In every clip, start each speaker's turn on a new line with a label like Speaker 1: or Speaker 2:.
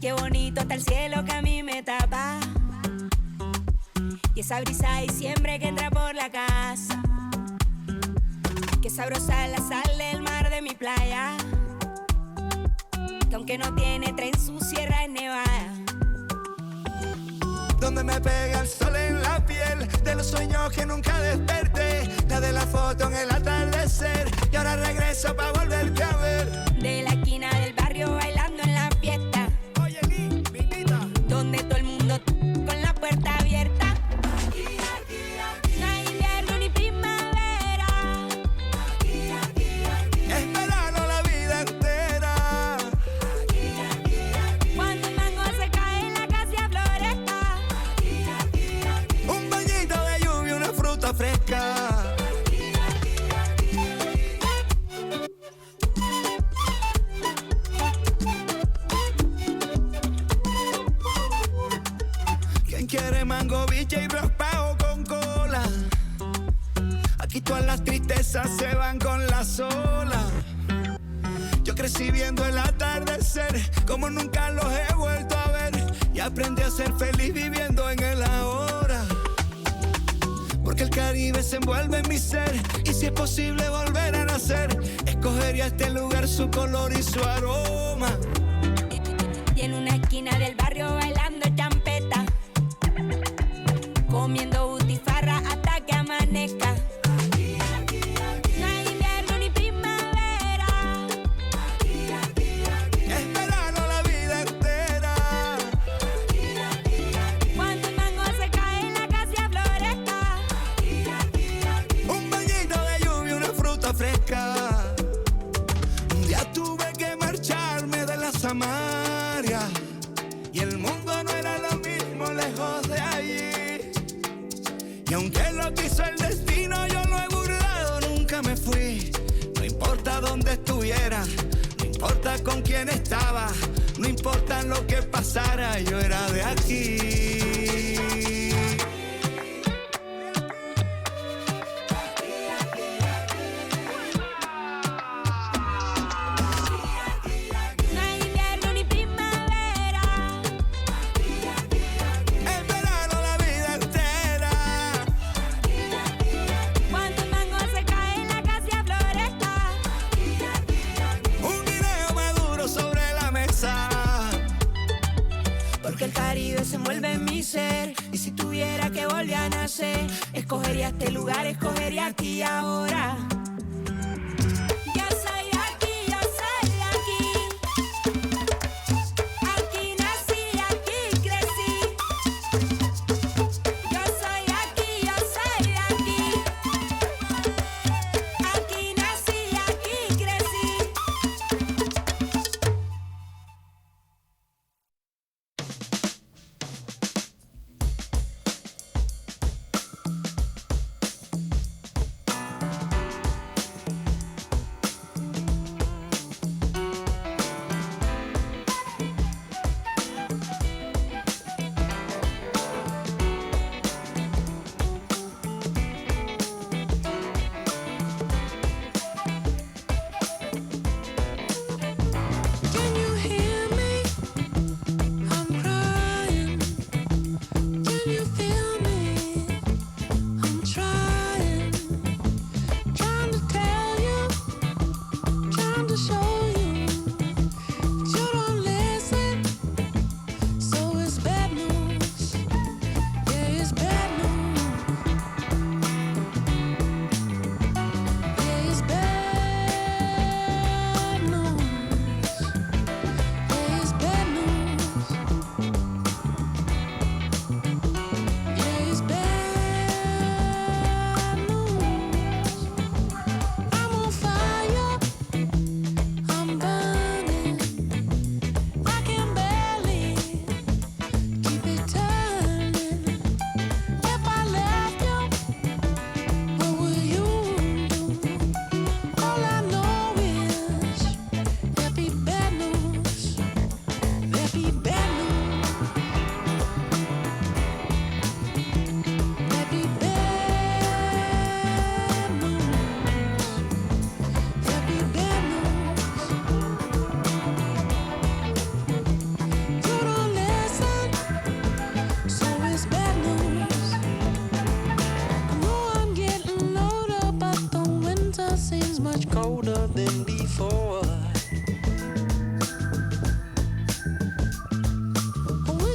Speaker 1: Qué bonito está el cielo que a mí me tapa, y esa brisa de diciembre que entra por la casa. Qué sabrosa la sal del mar de mi playa, que aunque no tiene tren su sierra es nevada.
Speaker 2: Donde me pega el sol en la piel, de los sueños que nunca desperté, la de la foto en el atardecer, y ahora regreso pa' volverte a ver.
Speaker 1: De la esquina del barrio bailando en la fiesta,
Speaker 2: Oye, Lee, mi invita,
Speaker 1: donde todo el mundo con la puerta abierta. No hay invierno ni primavera,
Speaker 2: es verano la vida entera.
Speaker 1: cuando el mango se cae en la casa floresta.
Speaker 2: Un bañito de lluvia, una fruta fresca. ¿Quién quiere mango, biche y raspado con cola? Aquí todas las tristezas se van con la sola. Yo crecí viendo el atardecer como nunca los he vuelto a ver, y aprendí a ser feliz viviendo en el ahora. Porque el Caribe se envuelve en mi ser, y si es posible volver a nacer, escogería este lugar, su color y su aroma.
Speaker 1: Y en una esquina del barrio bailando champeta, comiendo butifarra hasta que amanezca. No hay invierno ni primavera,
Speaker 2: Es verano la vida entera.
Speaker 1: cuando el mango se cae en la casa floresta.
Speaker 2: Un bañito de lluvia, una fruta fresca. Un día tuve que marcharme de la Samaria, y el mundo no era lo mismo lejos de allí. Y aunque lo quiso el destino, yo lo he burlado, nunca me fui. No importa dónde estuviera, no importa con quién estaba, no importa lo que pasara, yo era de aquí.
Speaker 1: No hay invierno ni primavera,
Speaker 2: Es verano la vida entera.
Speaker 1: cuando el mango se cae en la casa floresta.
Speaker 2: Un guineo maduro sobre la mesa.
Speaker 1: Porque el Caribe se envuelve en mi ser, y si tuviera que volver a nacer, escogería este lugar, escogería aquí y ahora. Yo soy de aquí, yo soy de aquí. Aquí nací, aquí crecí. Yo soy de aquí, yo soy de aquí. Aquí nací, aquí crecí.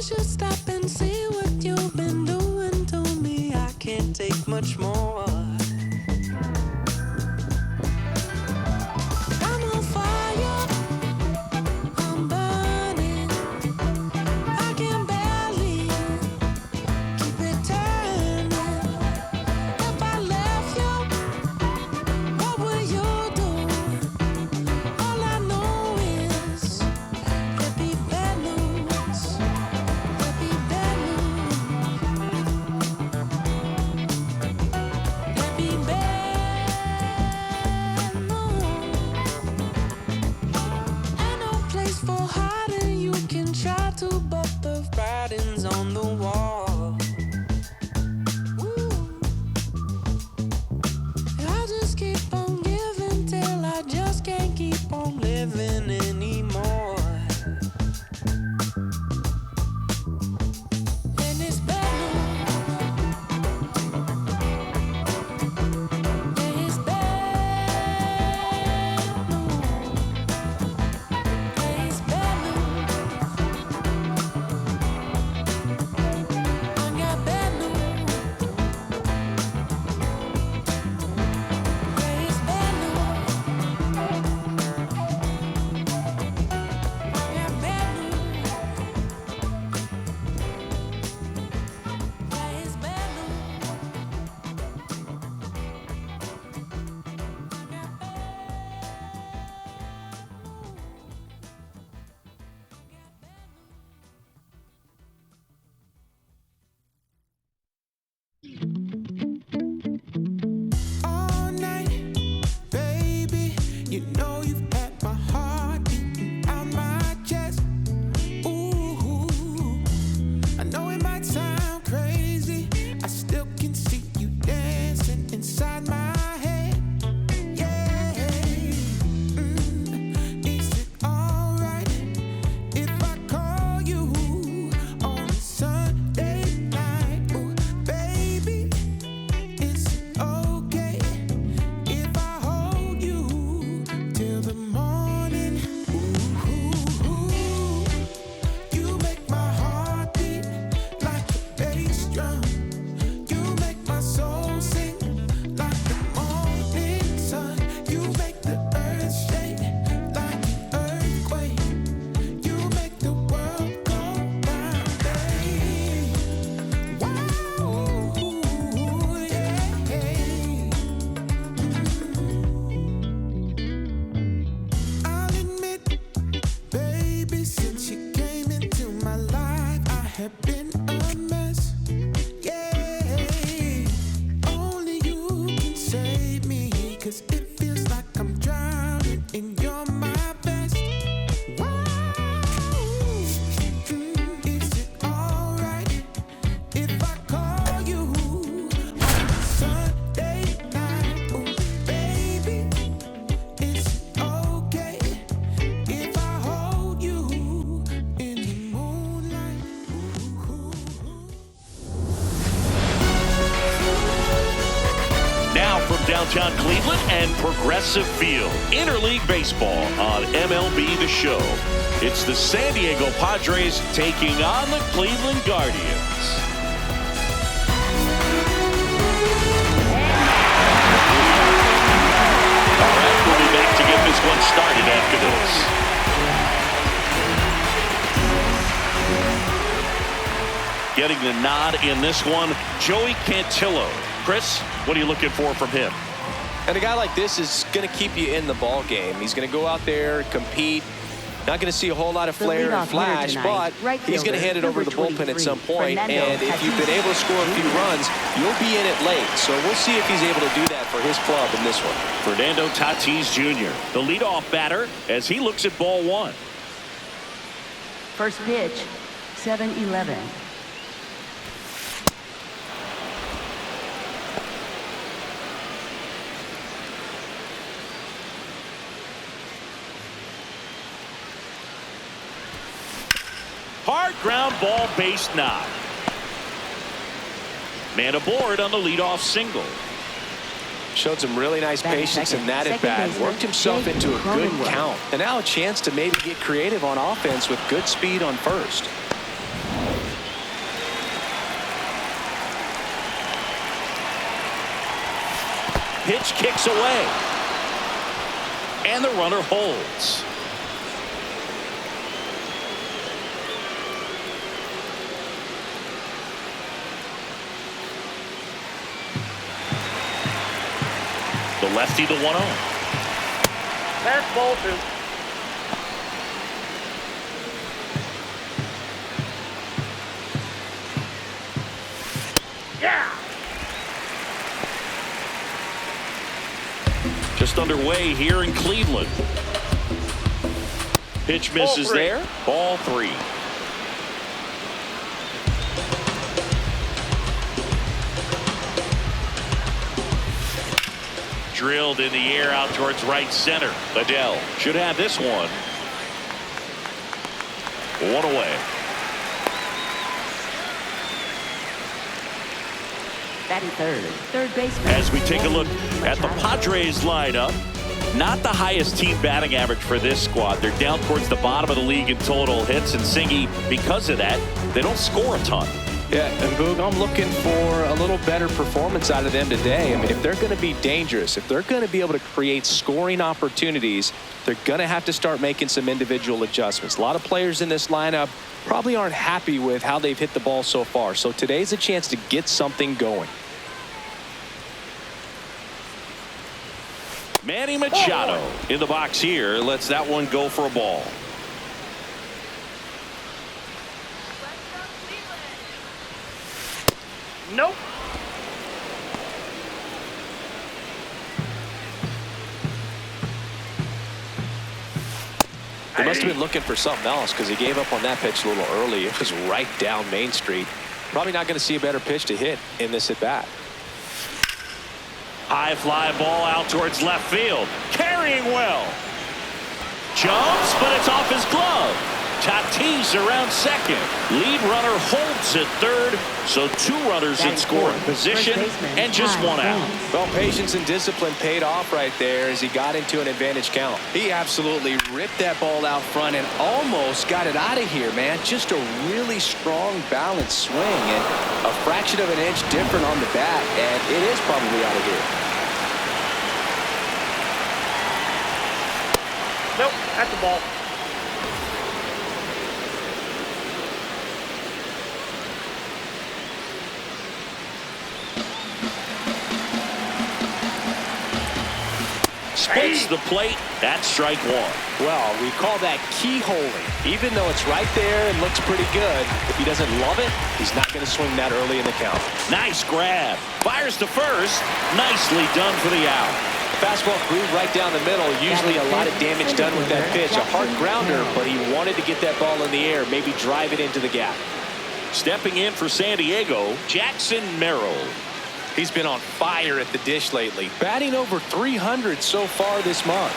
Speaker 3: Can't you stop and see what you've been doing to me? I can't take much more. I'm on fire, I'm burning. I can barely keep it turning. If I left you, what would you do? All I know is there'd be bad news. There'd be bad news. There'd be bad news. Ain't no place for hiding. You can try to, but the writing's on the wall. Ooh. I just keep on giving till I just can't keep on living anymore. And it's bad news. Yeah, it's bad news. Yeah, it's bad news. I got bad news. Yeah, it's bad news. I got bad news. Yeah, it's bad
Speaker 2: All night, baby, you know you've had my heart beating out my chest. Ooh, I know it might sound crazy, I still can see you dancing inside my head. Yeah, is it alright if I call you on a Sunday night? Ooh, baby, is it okay if I hold you till the morning? Ooh, you make my heart beat like a bass drum. You make my soul sing like the morning sun. You make the earth shake like an earthquake. You make the world go round, babe. Wow, yeah. I'll admit, baby, since you came into my life, I have been a mess. Yeah, only you can save me, 'cause it feels like I'm drowning and you're my best. Wow, is it alright if I call you on a Sunday night? Ooh, baby, is it okay if I hold you in the moonlight? Ooh.
Speaker 4: Now from downtown Cleveland and Progressive Field, Interleague Baseball on MLB The Show. It's the San Diego Padres taking on the Cleveland Guardians. All right, we'll be back to get this one started after this. Getting the nod in this one, Joey Cantillo. Chris, what are you looking for from him?
Speaker 5: And a guy like this is going to keep you in the ball game. He's going to go out there, compete. Not going to see a whole lot of flair and flash, but he's going to hand it over to the bullpen at some point. And if you've been able to score a few runs, you'll be in it late. So we'll see if he's able to do that for his club in this one.
Speaker 4: Fernando Tatis Jr., the leadoff batter, as he looks at ball one.
Speaker 6: First pitch, 7-11.
Speaker 4: Hard ground ball, base knock. Man aboard on the leadoff single.
Speaker 5: Showed some really nice patience in that at bat. Worked himself into a good count. And now a chance to maybe get creative on offense with good speed on first.
Speaker 4: pitch kicks away. And the runner holds. The lefty, the 1-0.
Speaker 7: Fastball 2. Yeah.
Speaker 4: Just underway here in Cleveland. Pitch misses there. Ball 3. Drilled in the air out towards right center. Liddell should have this one. 1 away.
Speaker 6: Batting third baseman.
Speaker 4: As we take a look at the Padres lineup, not the highest team batting average for this squad. They're down towards the bottom of the league in total hits, and Singy, because of that, they don't score a ton.
Speaker 5: Yeah, and Boog, I'm looking for a little better performance out of them today. I mean, if they're going to be dangerous, if they're going to be able to create scoring opportunities, they're going to have to start making some individual adjustments. A lot of players in this lineup probably aren't happy with how they've hit the ball so far. So today's a chance to get something going.
Speaker 4: Manny Machado in the box here. Lets that one go for a ball.
Speaker 7: Nope.
Speaker 5: He must have been looking for something else because he gave up on that pitch a little early. It was right down Main Street. Probably not going to see a better pitch to hit in this at bat.
Speaker 4: High fly ball out towards left field. Carrying well. Jumps, but it's off his glove. Tatis around second. Lead runner holds at third. So 2 runners in scoring position and just 1 out.
Speaker 5: Well, patience and discipline paid off right there as he got into an advantage count. He absolutely ripped that ball out front and almost got it out of here, man. Just a really strong, balanced swing and a fraction of an inch different on the bat, and it is probably out of here.
Speaker 7: Nope, that's the ball.
Speaker 4: Splits the plate. That's strike 1.
Speaker 5: Well, we call that keyholing. Even though it's right there and looks pretty good, if he doesn't love it, he's not going to swing that early in the count.
Speaker 4: Nice grab. Fires to first. Nicely done for the out.
Speaker 5: Fastball grooved right down the middle. Usually a lot of damage done with that pitch. A hard grounder, but he wanted to get that ball in the air, maybe drive it into the gap.
Speaker 4: Stepping in for San Diego, Jackson Merrill.
Speaker 5: He's been on fire at the dish lately, batting over 300 so far this month.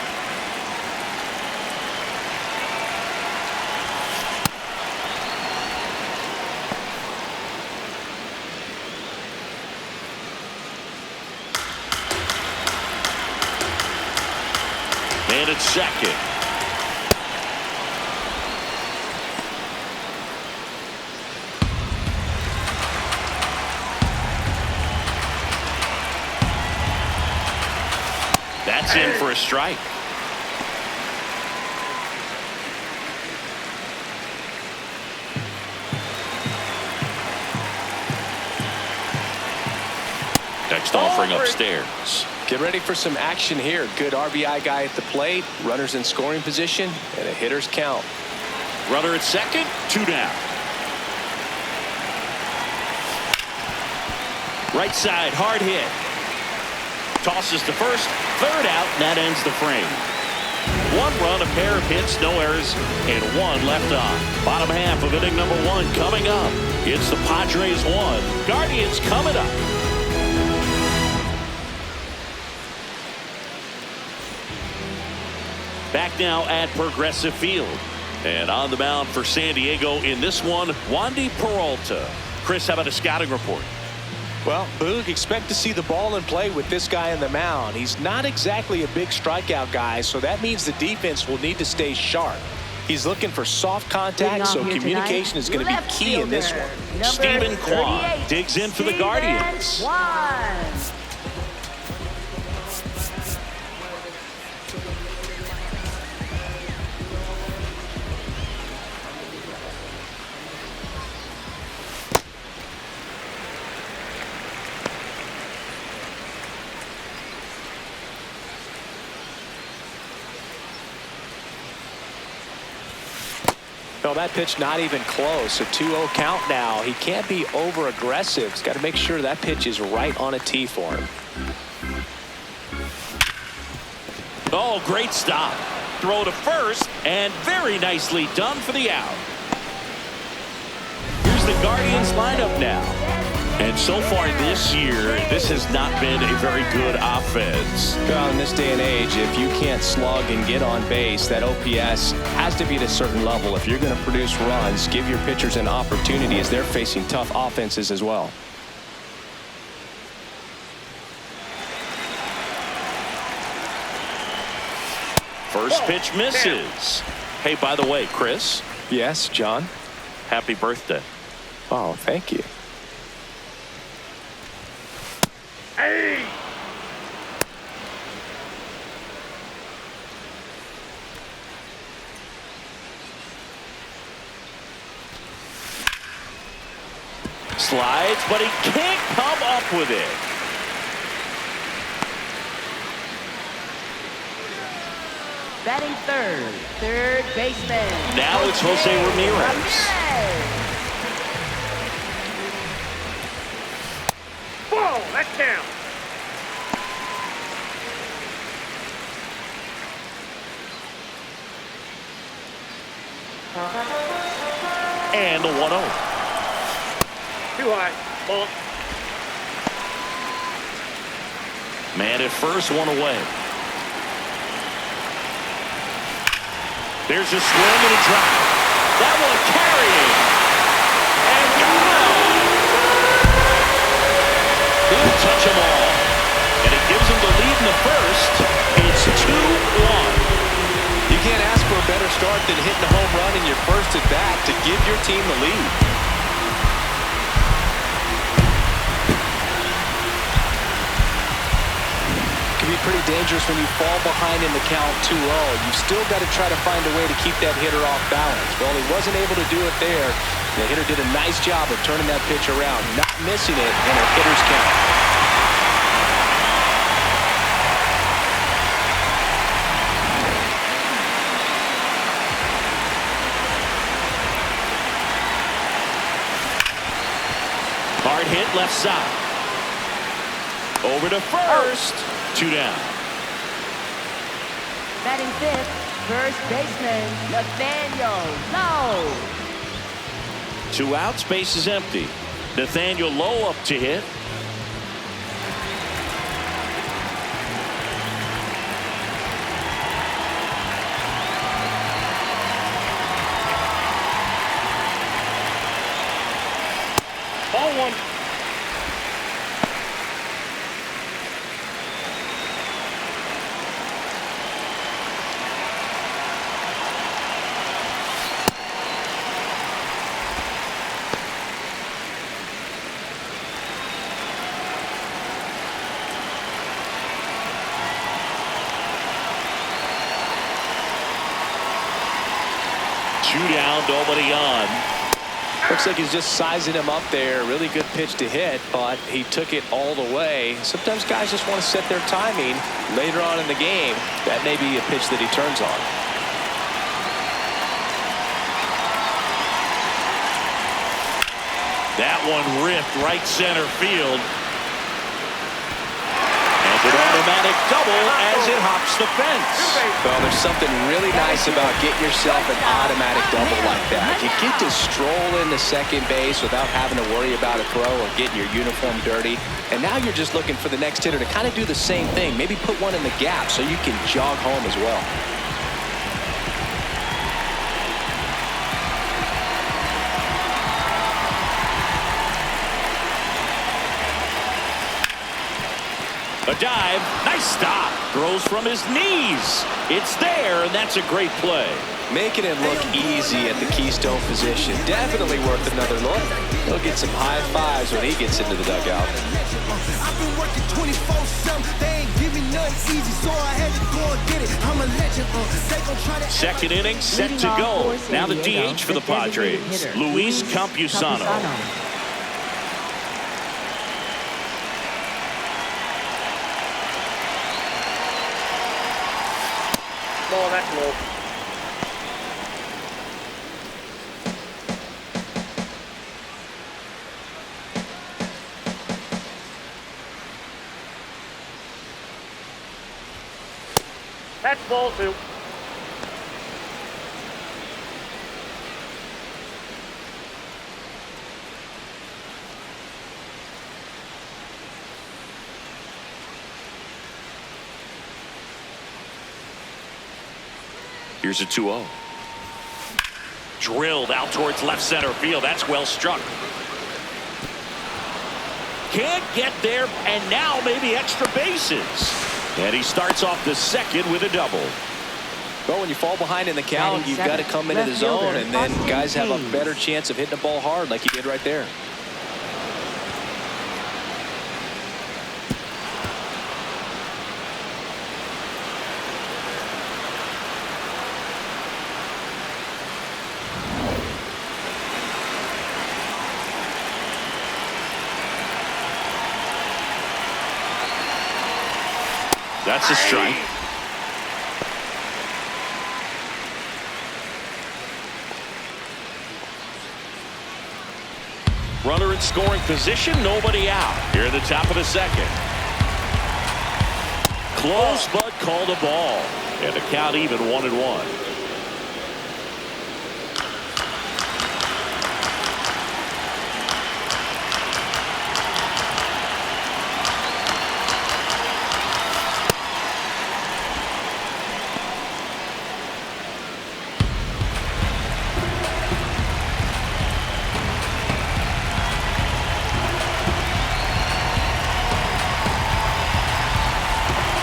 Speaker 4: And it's second. That's in for a strike. Next offering upstairs.
Speaker 5: Get ready for some action here. Good RBI guy at the plate. Runners in scoring position and a hitter's count.
Speaker 4: Runner at second. 2 down. Right side, hard hit. Tosses to first, 3rd out, and that ends the frame. 1 run, a pair of hits, no errors, and 1 left on. Bottom half of inning number 1 coming up. It's the Padres 1, Guardians coming up. Back now at Progressive Field. And on the mound for San Diego in this one, Wandy Peralta. Chris, how about a scouting report?
Speaker 5: Well, Boog, expect to see the ball in play with this guy on the mound. He's not exactly a big strikeout guy, so that means the defense will need to stay sharp. He's looking for soft contact, so communication is going to be key in this one.
Speaker 4: Stephen Kwan digs in for the Guardians.
Speaker 5: No, that pitch not even close. A 2-0 count now. He can't be over aggressive. He's got to make sure that pitch is right on a tee for him.
Speaker 4: Oh, great stop. Throw to first, and very nicely done for the out. Here's the Guardians lineup now. And so far this year, this has not been a very good offense.
Speaker 5: Well, in this day and age, if you can't slug and get on base, that OPS has to be at a certain level. If you're going to produce runs, give your pitchers an opportunity as they're facing tough offenses as well.
Speaker 4: First pitch misses. Hey, by the way, Chris.
Speaker 5: Yes, John?
Speaker 4: Happy birthday.
Speaker 5: Oh, thank you.
Speaker 4: Hey! Slides, but he can't come up with it.
Speaker 6: Batting third baseman.
Speaker 4: Now it's Jose Ramirez.
Speaker 7: Whoa, that's down.
Speaker 4: And the 1-0.
Speaker 7: Too high. Ball.
Speaker 4: Man at first, one away. There's a swing and a drop. That one carrying. And gone. He'll touch them all. And it gives him the lead in the first. It's 2-1.
Speaker 5: You can't ask for a better start than hitting a home run in your first at bat to give your team the lead. It can be pretty dangerous when you fall behind in the count 2-0. You've still got to try to find a way to keep that hitter off balance. Well, he wasn't able to do it there. The hitter did a nice job of turning that pitch around, not missing it in a hitter's count.
Speaker 4: Hard hit left side. Over to first. 2 down.
Speaker 6: Batting fifth, first baseman, Nathaniel Lowe.
Speaker 4: 2 outs, base is empty. Nathaniel Lowe up to hit.
Speaker 7: Ball one.
Speaker 4: Two down, nobody on.
Speaker 5: Looks like he's just sizing him up there. Really good pitch to hit, but he took it all the way. Sometimes guys just want to set their timing later on in the game. That may be a pitch that he turns on.
Speaker 4: That one ripped right center field. And an automatic double as it hops the fence.
Speaker 5: Well, there's something really nice about getting yourself an automatic double like that. You get to stroll into second base without having to worry about a throw or getting your uniform dirty. And now you're just looking for the next hitter to kind of do the same thing. Maybe put one in the gap so you can jog home as well.
Speaker 4: A dive, nice stop. Throws from his knees. It's there, and that's a great play.
Speaker 5: Making it look easy at the keystone position. Definitely worth another look. He'll get some high fives when he gets into the dugout.
Speaker 2: I've been working 24/7. They ain't give me nothing easy, so I had to go and get it. I'm a legend. They gon' try to.
Speaker 4: Second inning set to go. Now the DH for the Padres, Luis Campusano.
Speaker 7: Ball, that's low. That's ball 2.
Speaker 4: Here's a 2-0. Drilled out towards left center field. That's well struck. Can't get there, and now maybe extra bases. And he starts off the second with a double.
Speaker 5: Well, when you fall behind in the count, you've got to come into the zone, and then guys have a better chance of hitting the ball hard like he did right there.
Speaker 4: That's a strike. Runner in scoring position, nobody out. Here at the top of the second. Close, but called a ball. And the count even 1-1.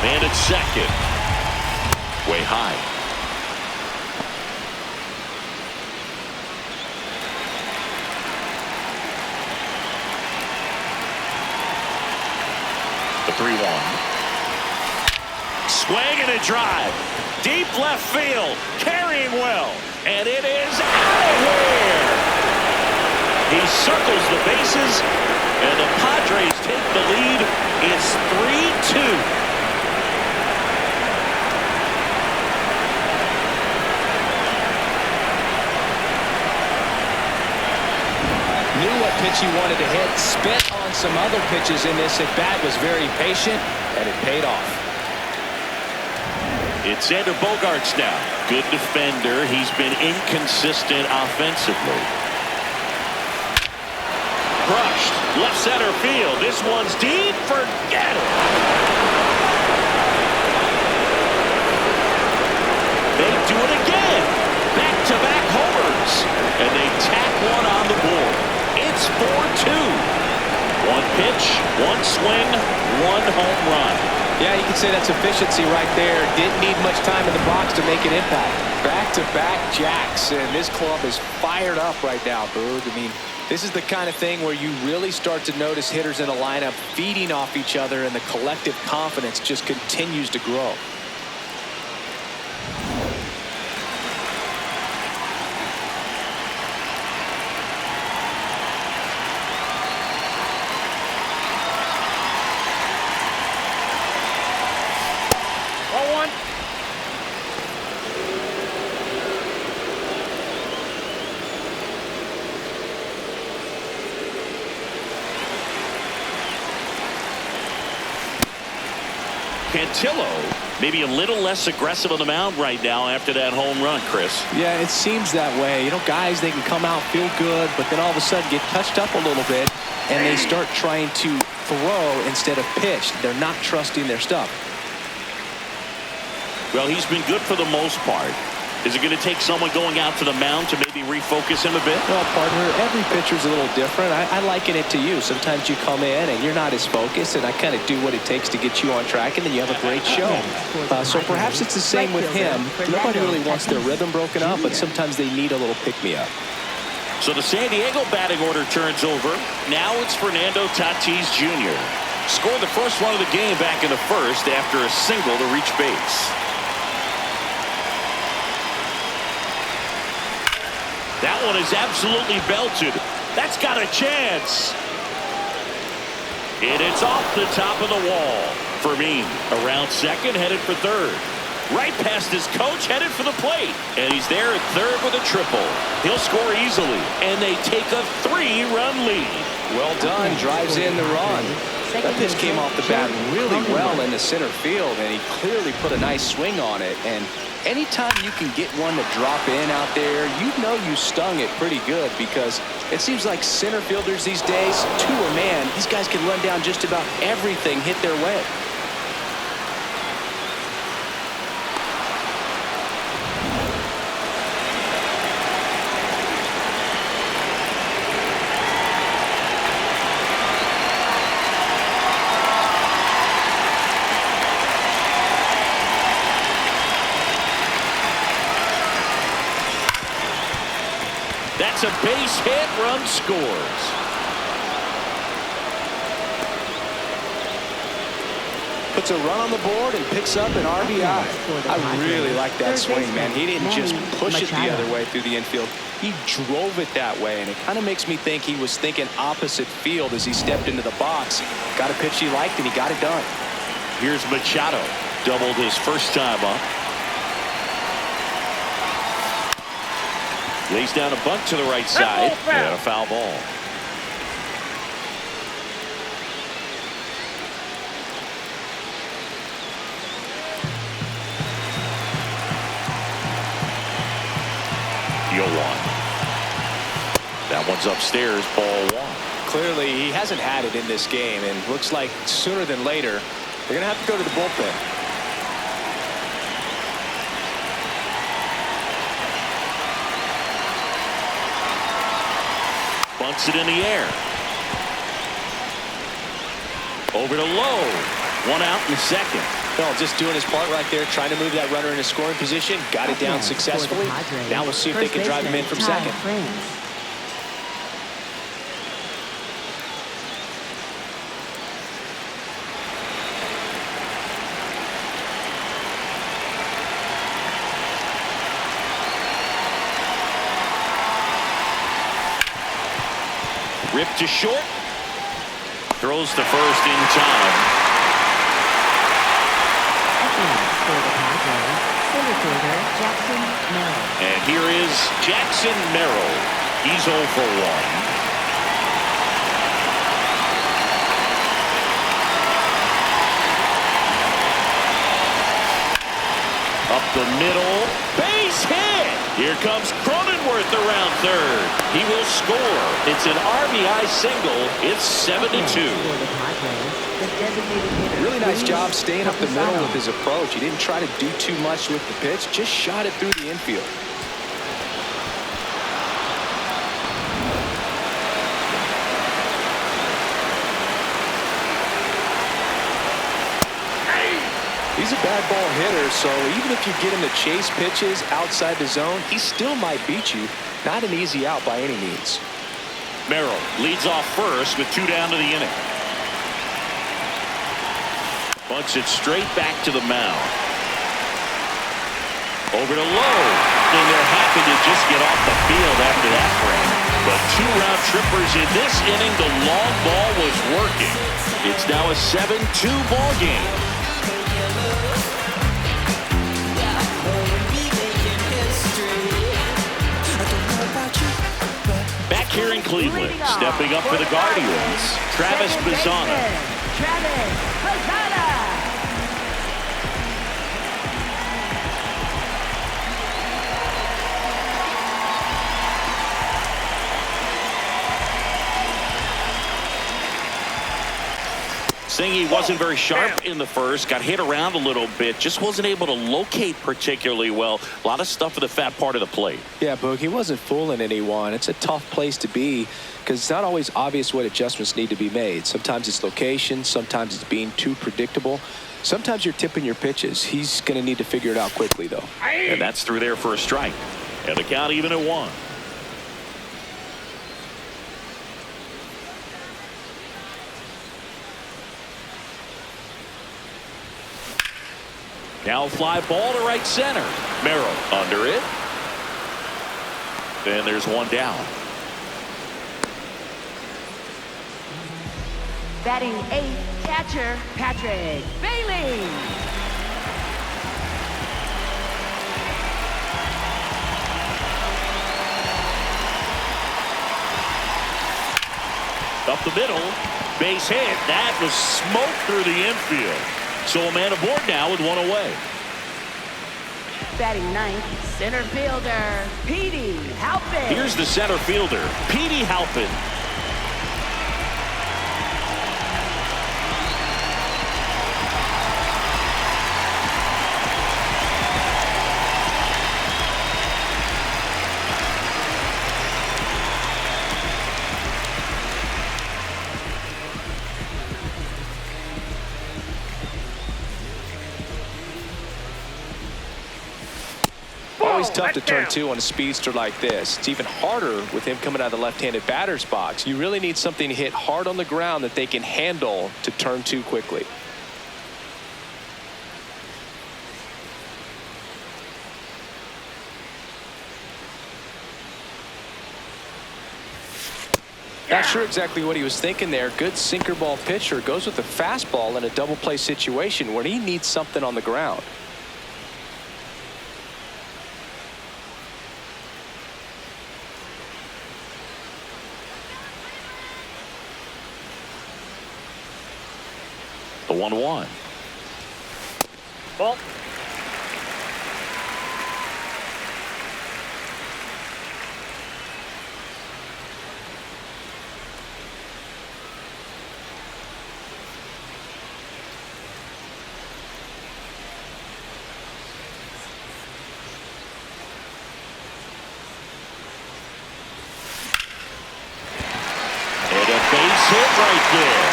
Speaker 4: And at second, way high. The 3-1. Swing and a drive. Deep left field. Carrying well. And it is out of here. He circles the bases. And the Padres take the lead. It's 3-2.
Speaker 5: Knew what pitch he wanted to hit, spit on some other pitches in this at-bat, was very patient, and it paid off.
Speaker 4: It's Xander Bogaerts now. Good defender. He's been inconsistent offensively. Crushed. Left center field. This one's deep. Forget it. They do it again. Back-to-back homers. And they tack one on the board. It's 4-2. One pitch, one swing, one home run.
Speaker 5: Yeah, you can say that's efficiency right there. Didn't need much time in the box to make an impact. Back-to-back jacks, and this club is fired up right now, Boog. I mean, this is the kind of thing where you really start to notice hitters in a lineup feeding off each other, and the collective confidence just continues to grow.
Speaker 4: Cantillo maybe a little less aggressive on the mound right now after that home run, Chris.
Speaker 5: Yeah, it seems that way. You know, guys, they can come out, feel good, but then all of a sudden get touched up a little bit, and they start trying to throw instead of pitch. They're not trusting their stuff.
Speaker 4: Well, he's been good for the most part. Is it going to take someone going out to the mound to maybe refocus him a bit?
Speaker 5: Well, partner, every pitcher's a little different. I liken it to you. Sometimes you come in and you're not as focused, and I kind of do what it takes to get you on track, and then you have a great show. So perhaps it's the same with him. Nobody really wants their rhythm broken up, but sometimes they need a little pick-me-up.
Speaker 4: So the San Diego batting order turns over. Now it's Fernando Tatis Jr. Scored the first run of the game back in the first after a single to reach base. That one is absolutely belted. That's got a chance. And it's off the top of the wall. Fermin around second, headed for third. Right past his coach, headed for the plate. And he's there at third with a triple. He'll score easily. And they take a 3-run lead.
Speaker 5: Well done. Drives in the run. That pitch came off the bat really well in the center field, and he clearly put a nice swing on it. And anytime you can get one to drop in out there, you know you stung it pretty good, because it seems like center fielders these days, to a man, these guys can run down just about everything hit their way.
Speaker 4: That's a base hit. Run scores.
Speaker 5: Puts a run on the board and picks up an RBI. I really like that swing, man. He didn't just push it the other way through the infield. He drove it that way, and it kind of makes me think he was thinking opposite field as he stepped into the box. Got a pitch he liked, and he got it done.
Speaker 4: Here's Machado. Doubled his first time up. Lays down a bunt to the right side. And a foul ball. Deal one. That one's upstairs. Ball one.
Speaker 5: Clearly, he hasn't had it in this game, and looks like sooner than later, they're going to have to go to the bullpen.
Speaker 4: Bunts it in the air. Over to Lowe. One out in the second.
Speaker 5: Well, just doing his part right there, trying to move that runner into scoring position. Got it down successfully. Now we'll see if they can drive him in from second.
Speaker 4: Ripped to short. Throws to first in time. And here is Jackson Merrill. He's 0 for 1. Up the middle. Base hit. Here comes Cronenworth around third. He will score. It's an RBI single. It's 7-2.
Speaker 5: Really nice job staying up the middle with his approach. He didn't try to do too much with the pitch. Just shot it through the infield. He's a bad ball hitter, so even if you get him to chase pitches outside the zone, he still might beat you. Not an easy out by any means.
Speaker 4: Merrill leads off first with 2 down to the inning. Bunts it straight back to the mound. Over to Lowe. And they're happy to just get off the field after that frame. But 2 round trippers in this inning. The long ball was working. It's now a 7-2 ball game. Back here in Cleveland, stepping up for the Guardians, Travis Bazzana. Singy wasn't very sharp in the first, got hit around a little bit, just wasn't able to locate particularly well. A lot of stuff at the fat part of the plate.
Speaker 5: Yeah, Boog, he wasn't fooling anyone. It's a tough place to be because it's not always obvious what adjustments need to be made. Sometimes it's location, sometimes it's being too predictable. Sometimes you're tipping your pitches. He's going to need to figure it out quickly, though.
Speaker 4: And that's through there for a strike. And the count even at 1. Now fly ball to right center. Merrill under it. Then there's 1 down.
Speaker 6: Batting 8th, catcher Patrick Bailey.
Speaker 4: Up the middle, base hit. That was smoked through the infield. So a man aboard now with one away.
Speaker 6: Batting ninth, center fielder, Petey Halpin.
Speaker 4: Here's the center fielder, Petey Halpin.
Speaker 5: Always tough to turn two on a speedster like this. It's even harder with him coming out of the left-handed batter's box. You really need something to hit hard on the ground that they can handle to turn two quickly. Not sure exactly what he was thinking there. Good sinker ball pitcher goes with the fastball in a double play situation when he needs something on the ground.
Speaker 4: The 1-1.
Speaker 7: Ball.
Speaker 4: And a base hit right there.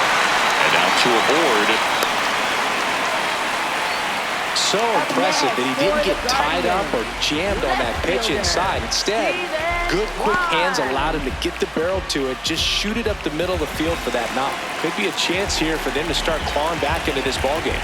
Speaker 4: And out to a board.
Speaker 5: So impressive that he didn't get tied up or jammed on that pitch inside. Instead, good quick hands allowed him to get the barrel to it, just shoot it up the middle of the field for that knock. Could be a chance here for them to start clawing back into this ball game.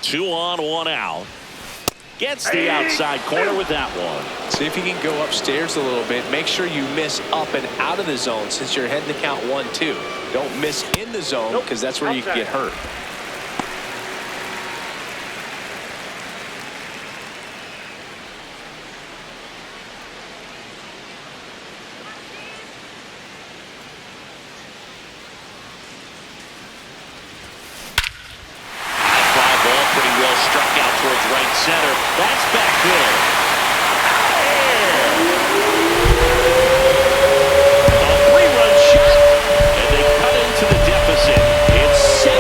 Speaker 4: Two on, one out. Gets the outside corner with that one.
Speaker 5: See if you can go upstairs a little bit. Make sure you miss up and out of the zone since you're heading to count 1-2. Don't miss in the zone because that's where you can get hurt.
Speaker 4: Center. That's back there. A three-run shot, and they cut into the deficit. It's 7-5.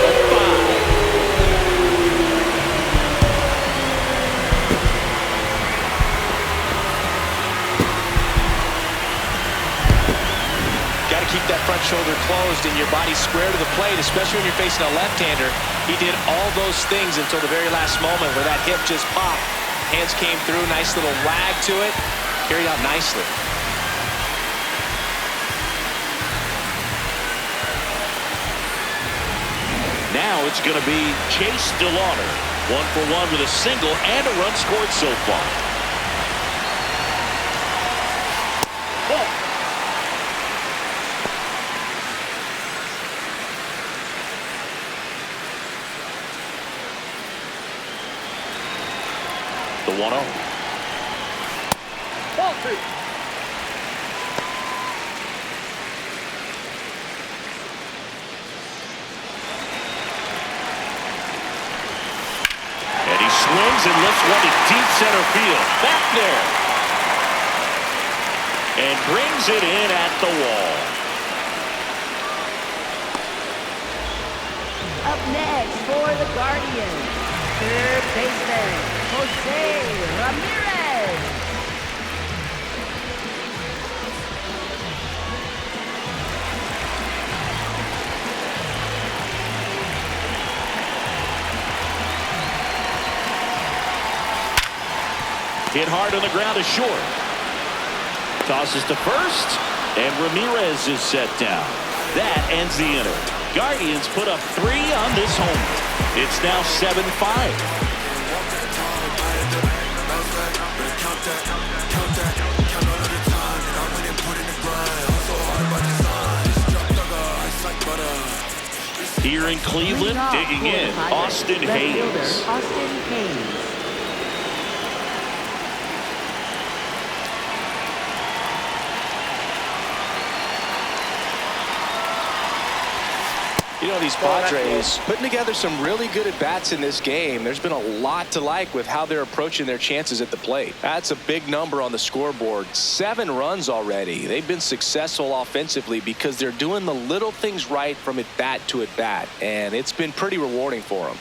Speaker 5: Got to keep that front shoulder closed and your body square to the plate, especially when you're facing a left-hander. He did all those things until the very last moment where that hip just popped. Hands came through, nice little wag to it. Carried out nicely.
Speaker 4: Now it's going to be Chase DeLauder. 1 for 1 with a single and a run scored so far. The 1-0.
Speaker 7: Ball 2.
Speaker 4: And he swings and lifts one to deep center field. Back there. And brings it in at the wall.
Speaker 6: Up next for the Guardians, third baseman, Jose Ramirez.
Speaker 4: Hit hard on the ground is short. Tosses to first, and Ramirez is set down. That ends the inning. Guardians put up 3 on this homer. It's now 7-5. Here in Cleveland, digging in, Austin Hayes.
Speaker 5: You know, these Padres putting together some really good at-bats in this game. There's been a lot to like with how they're approaching their chances at the plate. That's a big number on the scoreboard. 7 runs already. They've been successful offensively because they're doing the little things right from at-bat to at-bat, and it's been pretty rewarding for them.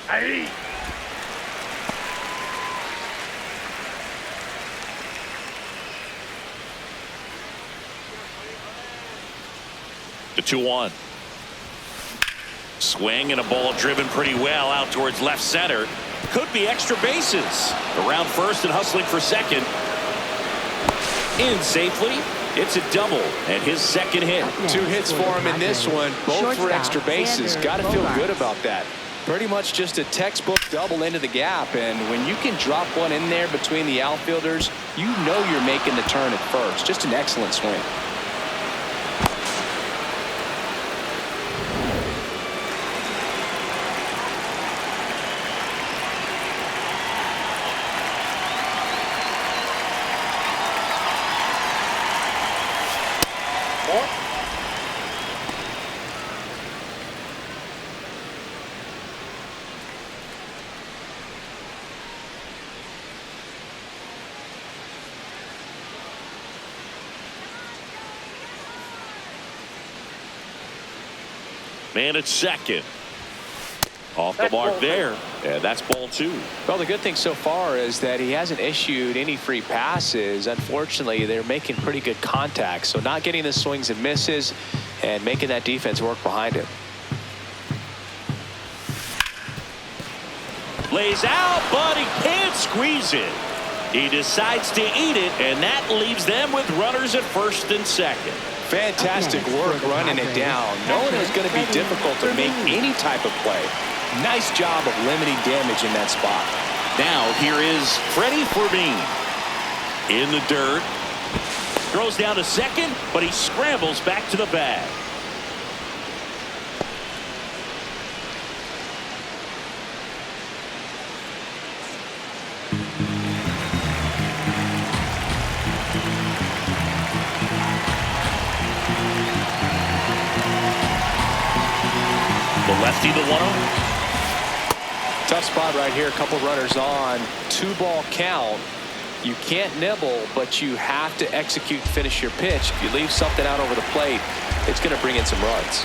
Speaker 7: Hey.
Speaker 4: The 2-1. Swing and a ball driven pretty well out towards left center. Could be extra bases. Around first and hustling for second. In safely. It's a double and his second hit.
Speaker 5: 2 hits for him in this one, both for extra bases. Got to feel good about that. Pretty much just a textbook double into the gap, and when you can drop one in there between the outfielders, you know you're making the turn at first. Just an excellent swing.
Speaker 4: Man at second. Off the mark there. And that's ball 2.
Speaker 5: Well, the good thing so far is that he hasn't issued any free passes. Unfortunately, they're making pretty good contact. So not getting the swings and misses and making that defense work behind him.
Speaker 4: Lays out, but he can't squeeze it. He decides to eat it, and that leaves them with runners at first and second.
Speaker 5: Fantastic work running it down. Knowing it was going to be difficult to make any type of play. Nice job of limiting damage in that spot.
Speaker 4: Now here is Freddie Fermin. In the dirt. Throws down to second, but he scrambles back to the bag. Lefty the 1-0.
Speaker 5: Tough spot right here. A couple runners on. 2-ball count. You can't nibble, but you have to execute and finish your pitch. If you leave something out over the plate, it's going to bring in some runs.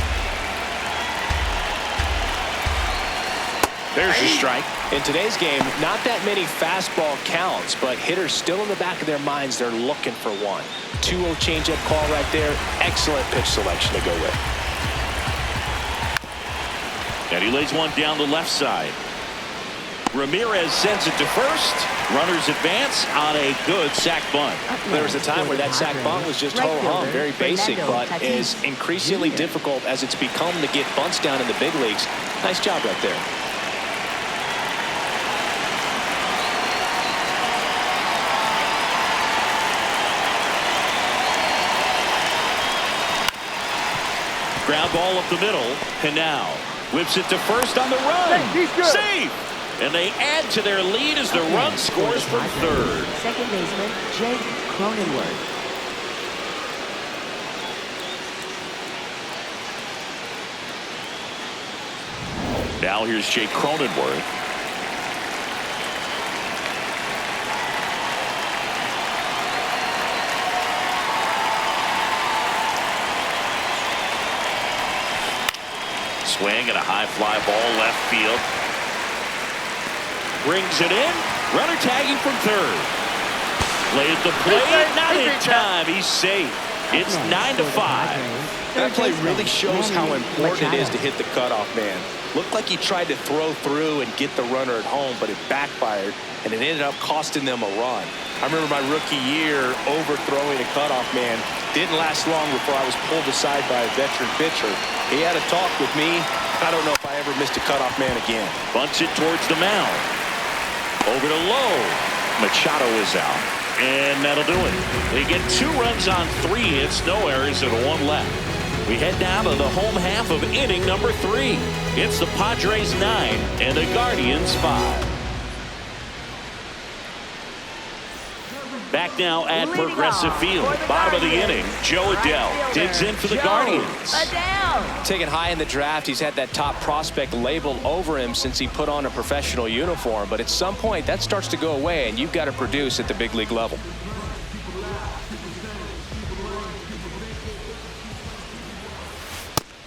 Speaker 4: There's your strike.
Speaker 5: In today's game, not that many fastball counts, but hitters still in the back of their minds, they're looking for one. 2-0 changeup call right there. Excellent pitch selection to go with.
Speaker 4: And he lays one down the left side. Ramirez sends it to first. Runners advance on a good sac bunt.
Speaker 5: There was a time where that sac bunt was just ho-hum, very basic, but is increasingly difficult as it's become to get bunts down in the big leagues. Nice job right there.
Speaker 4: Ground ball up the middle. Canal whips it to first on the run. Safe! And they add to their lead as the run scores from third.
Speaker 6: Second baseman, Jake Cronenworth.
Speaker 4: Now here's Jake Cronenworth. Swing and a high fly ball left field. Brings it in. Runner tagging from third. Play at the plate, not in time. He's safe. It's 9-5.
Speaker 5: That play really shows how important it is to hit the cutoff man. Looked like he tried to throw through and get the runner at home, but it backfired, and it ended up costing them a run. I remember my rookie year overthrowing a cutoff man. Didn't last long before I was pulled aside by a veteran pitcher. He had a talk with me. I don't know if I ever missed a cutoff man again.
Speaker 4: Bunts it towards the mound. Over to Lowe. Machado is out. And that'll do it. They get 2 runs on 3 hits, no errors, and 1 left. We head down to the home half of inning number 3. It's the Padres 9 and the Guardians 5. Back now at Progressive Field. Bottom of the inning, Joe Adell digs in for the Guardians.
Speaker 5: Taken high in the draft, he's had that top prospect label over him since he put on a professional uniform. But at some point, that starts to go away, and you've got to produce at the big league level.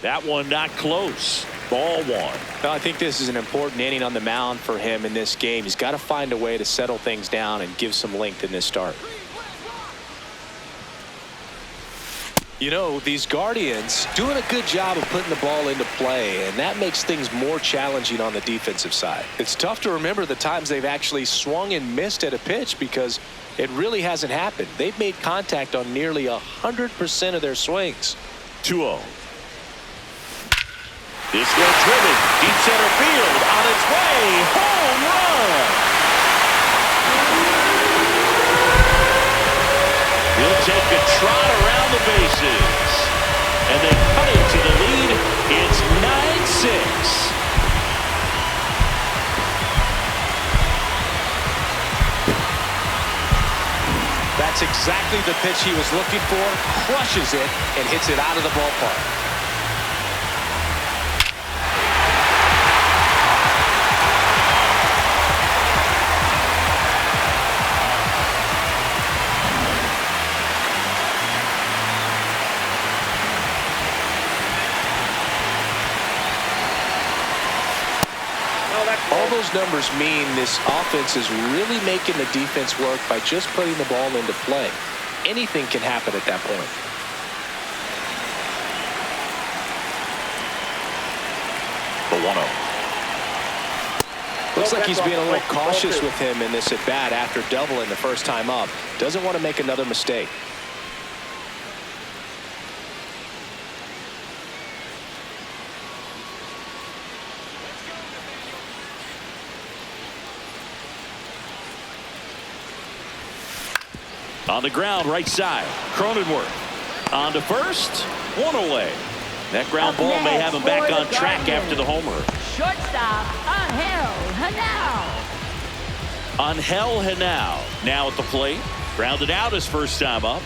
Speaker 4: That one not close. Ball 1.
Speaker 5: Well, I think this is an important inning on the mound for him in this game. He's got to find a way to settle things down and give some length in this start. You know, these Guardians doing a good job of putting the ball into play, and that makes things more challenging on the defensive side. It's tough to remember the times they've actually swung and missed at a pitch because it really hasn't happened. They've made contact on nearly 100% of their swings.
Speaker 4: 2-0. This one driven deep center field on its way. Home run. He'll take a trot around the bases. And they cut into the lead. It's 9-6.
Speaker 5: That's exactly the pitch he was looking for. Crushes it and hits it out of the ballpark. All those numbers mean this offense is really making the defense work by just putting the ball into play. Anything can happen at that point.
Speaker 4: The 1-0.
Speaker 5: Looks like he's being a little cautious with him in this at bat after doubling the first time up. Doesn't want to make another mistake.
Speaker 4: On the ground, right side. Cronenworth on to first. 1 away. That ground ball may have him back on track after the homer.
Speaker 6: Shortstop,
Speaker 4: Angel Henao now at the plate. Grounded out his first time up.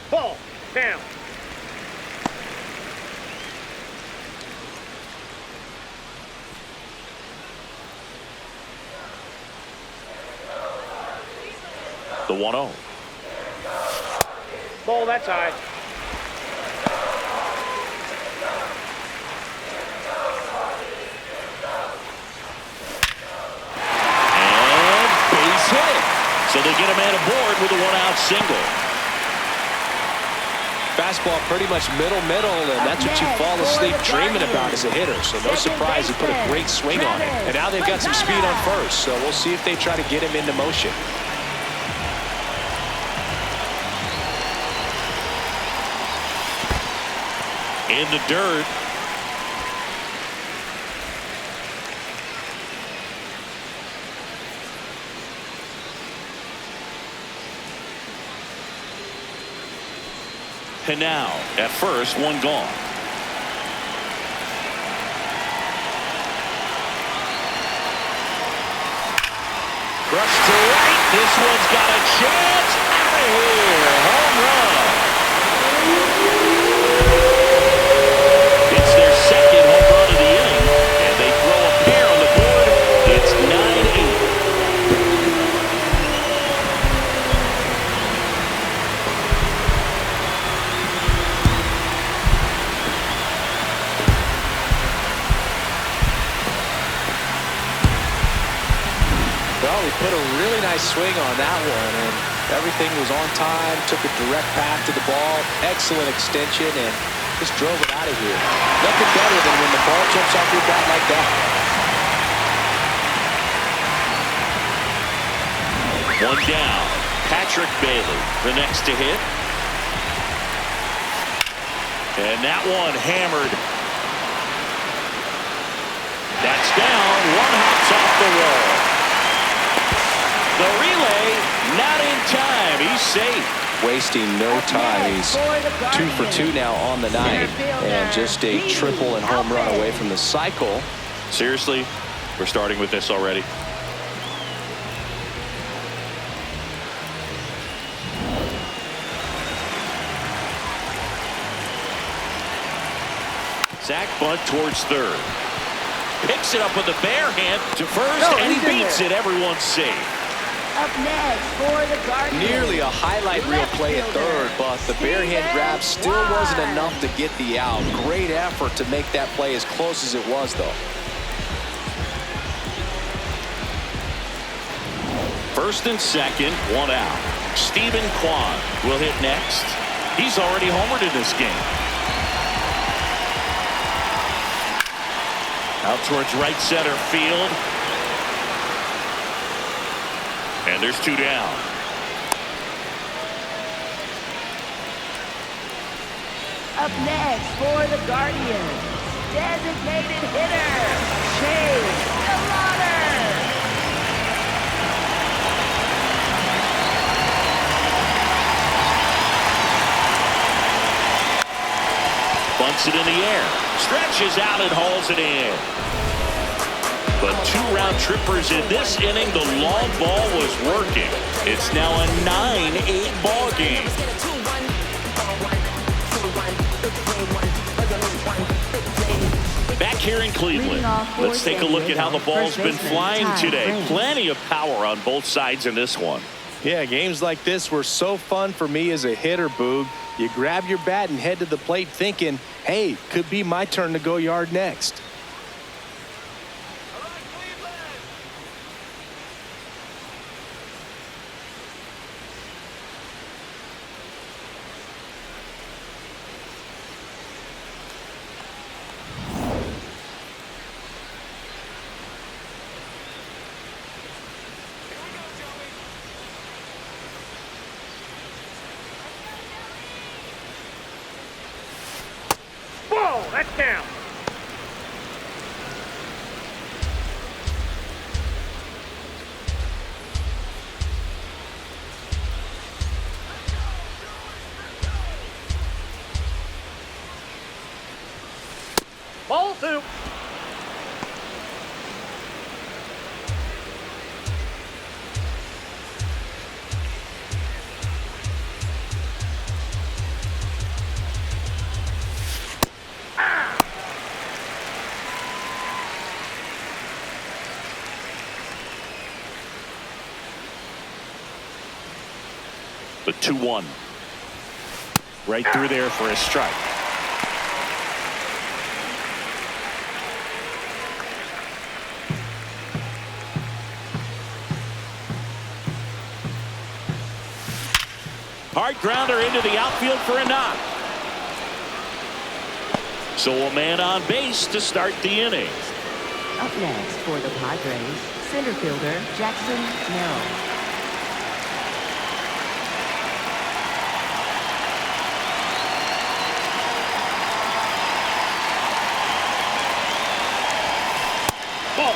Speaker 7: Ball down.
Speaker 4: The 1-0.
Speaker 7: Ball, that's high.
Speaker 4: And base hit. So they get a man aboard with a 1-out single.
Speaker 5: Fastball pretty much middle, and that's what you fall asleep dreaming about as a hitter. So no surprise he put a great swing on it. And now they've got some speed on first, so we'll see if they try to get him into motion.
Speaker 4: In the dirt. Henao at first, 1 gone. Brush to right. This one's got a chance. Out of here. Home run. It's their second home run of the inning, and they throw a pair on the board. It's 9-8.
Speaker 5: Well, he put a really nice swing on that one, and everything was on time, took a direct path to the ball, excellent extension, and just drove it out of here. Nothing better than when the ball jumps off your bat like that.
Speaker 4: One down. Patrick Bailey, the next to hit. And that one hammered. That's down. One hops off the wall. The relay, not in time. He's safe.
Speaker 5: Wasting no time. He's 2 for 2 now on the night, and just a triple and home run away from the cycle.
Speaker 4: Seriously, we're starting with this already. Zach bunt towards third. Picks it up with a bare hand to first, and he beats it. Everyone's safe.
Speaker 6: Up next for the Guardians.
Speaker 5: Nearly a highlight reel play at third, but the bare hand grab still wasn't enough to get the out. Great effort to make that play as close as it was, though.
Speaker 4: First and second, one out. Stephen Kwan will hit next. He's already homered in this game. Out towards right center field. And there's 2 down.
Speaker 6: Up next for the Guardians, designated hitter, Chase Delauder.
Speaker 4: Bunts it in the air. Stretches out and hauls it in. But 2 round trippers in this inning. The long ball was working. It's now a 9-8 ball game. Back here in Cleveland, let's take a look at how the ball's been flying today. Plenty of power on both sides in this one.
Speaker 5: Yeah, games like this were so fun for me as a hitter, Boog. You grab your bat and head to the plate thinking, hey, could be my turn to go yard next.
Speaker 7: Ball, that's down. Ball 2.
Speaker 4: The 2-1. Right through there for a strike. Hard grounder into the outfield for a knock. So a man on base to start the inning.
Speaker 6: Up next for the Padres, center fielder Jackson Merrill.
Speaker 7: Ball.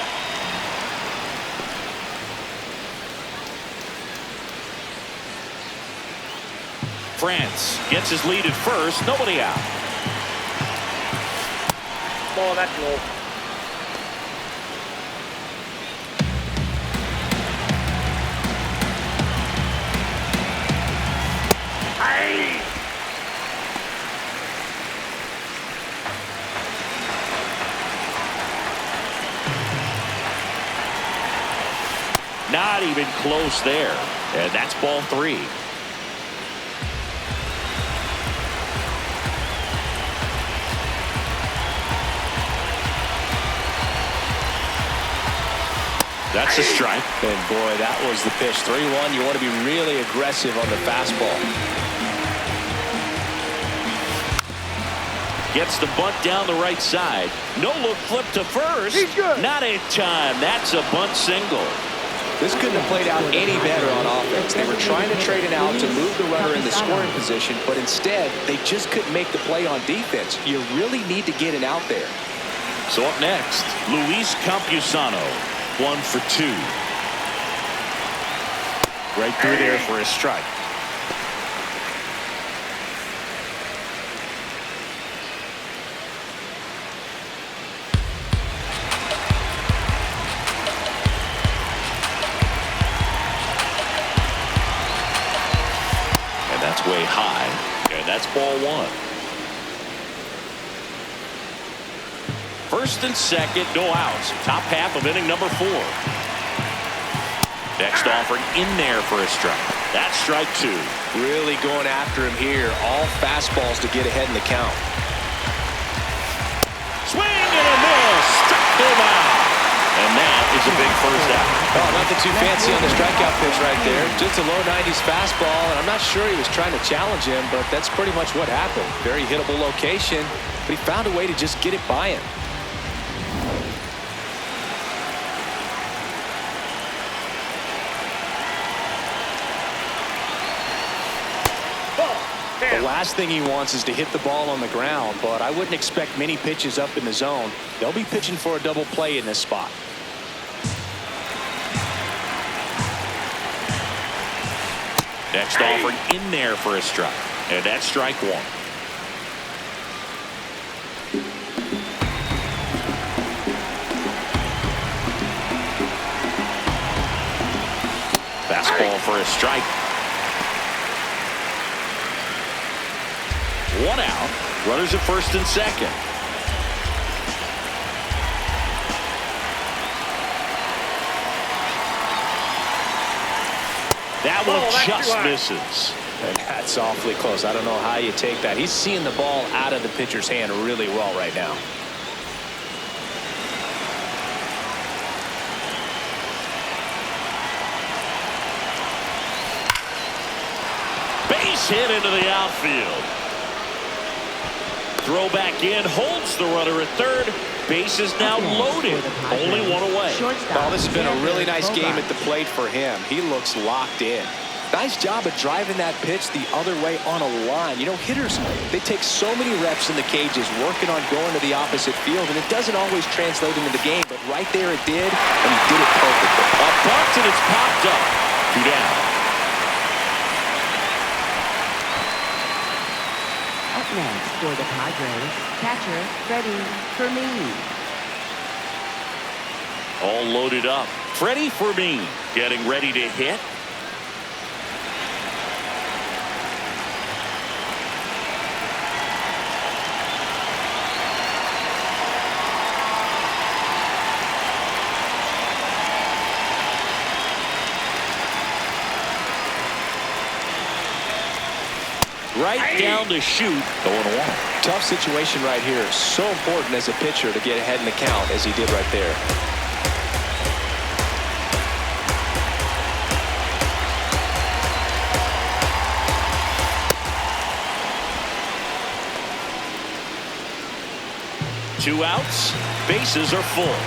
Speaker 4: France gets his lead at first. Nobody out.
Speaker 7: Ball, that's low. Hey!
Speaker 4: Not even close there. And that's ball 3. That's a strike.
Speaker 5: And boy, that was the pitch. 3-1. You want to be really aggressive on the fastball.
Speaker 4: Gets the bunt down the right side. No look flip to first. Not in time. That's a bunt single.
Speaker 5: This couldn't have played out any better on offense. They were trying to trade it out to move the runner in the scoring position, but instead they just couldn't make the play on defense. You really need to get it out there.
Speaker 4: So up next, Luis Campusano, 1 for 2. Right through there for a strike. That's way high, and that's ball 1. First and second, no outs. Top half of inning number 4. Next offering in there for a strike. That's strike 2.
Speaker 5: Really going after him here. All fastballs to get ahead in the count.
Speaker 4: Swing and a miss. Struck him out. And that is a big first out.
Speaker 5: Oh, nothing too fancy on the strikeout pitch right there. Just a low 90s fastball, and I'm not sure he was trying to challenge him, but that's pretty much what happened. Very hittable location, but he found a way to just get it by him. The last thing he wants is to hit the ball on the ground, but I wouldn't expect many pitches up in the zone. They'll be pitching for a double play in this spot.
Speaker 4: Next offering in there for a strike. And that's strike 1. Fastball for a strike. 1 out. Runners at first and second. That one just misses.
Speaker 5: And that's awfully close. I don't know how you take that. He's seeing the ball out of the pitcher's hand really well right now.
Speaker 4: Base hit into the outfield. Throw back in, holds the runner at third. Base is now loaded. Only 1 away.
Speaker 5: Oh, this has been a really nice game at the plate for him. He looks locked in. Nice job of driving that pitch the other way on a line. You know, hitters, they take so many reps in the cages working on going to the opposite field, and it doesn't always translate into the game, but right there it did, and he did it perfectly.
Speaker 4: A bunt, and it's popped up. 2 down.
Speaker 6: Up next for the Padres, catcher Freddie Fermin.
Speaker 4: All loaded up. Freddie Fermin getting ready to hit. Right down to shoot, 0-1.
Speaker 5: Tough situation right here. So important as a pitcher to get ahead in the count as he did right there.
Speaker 4: Two outs, bases are full.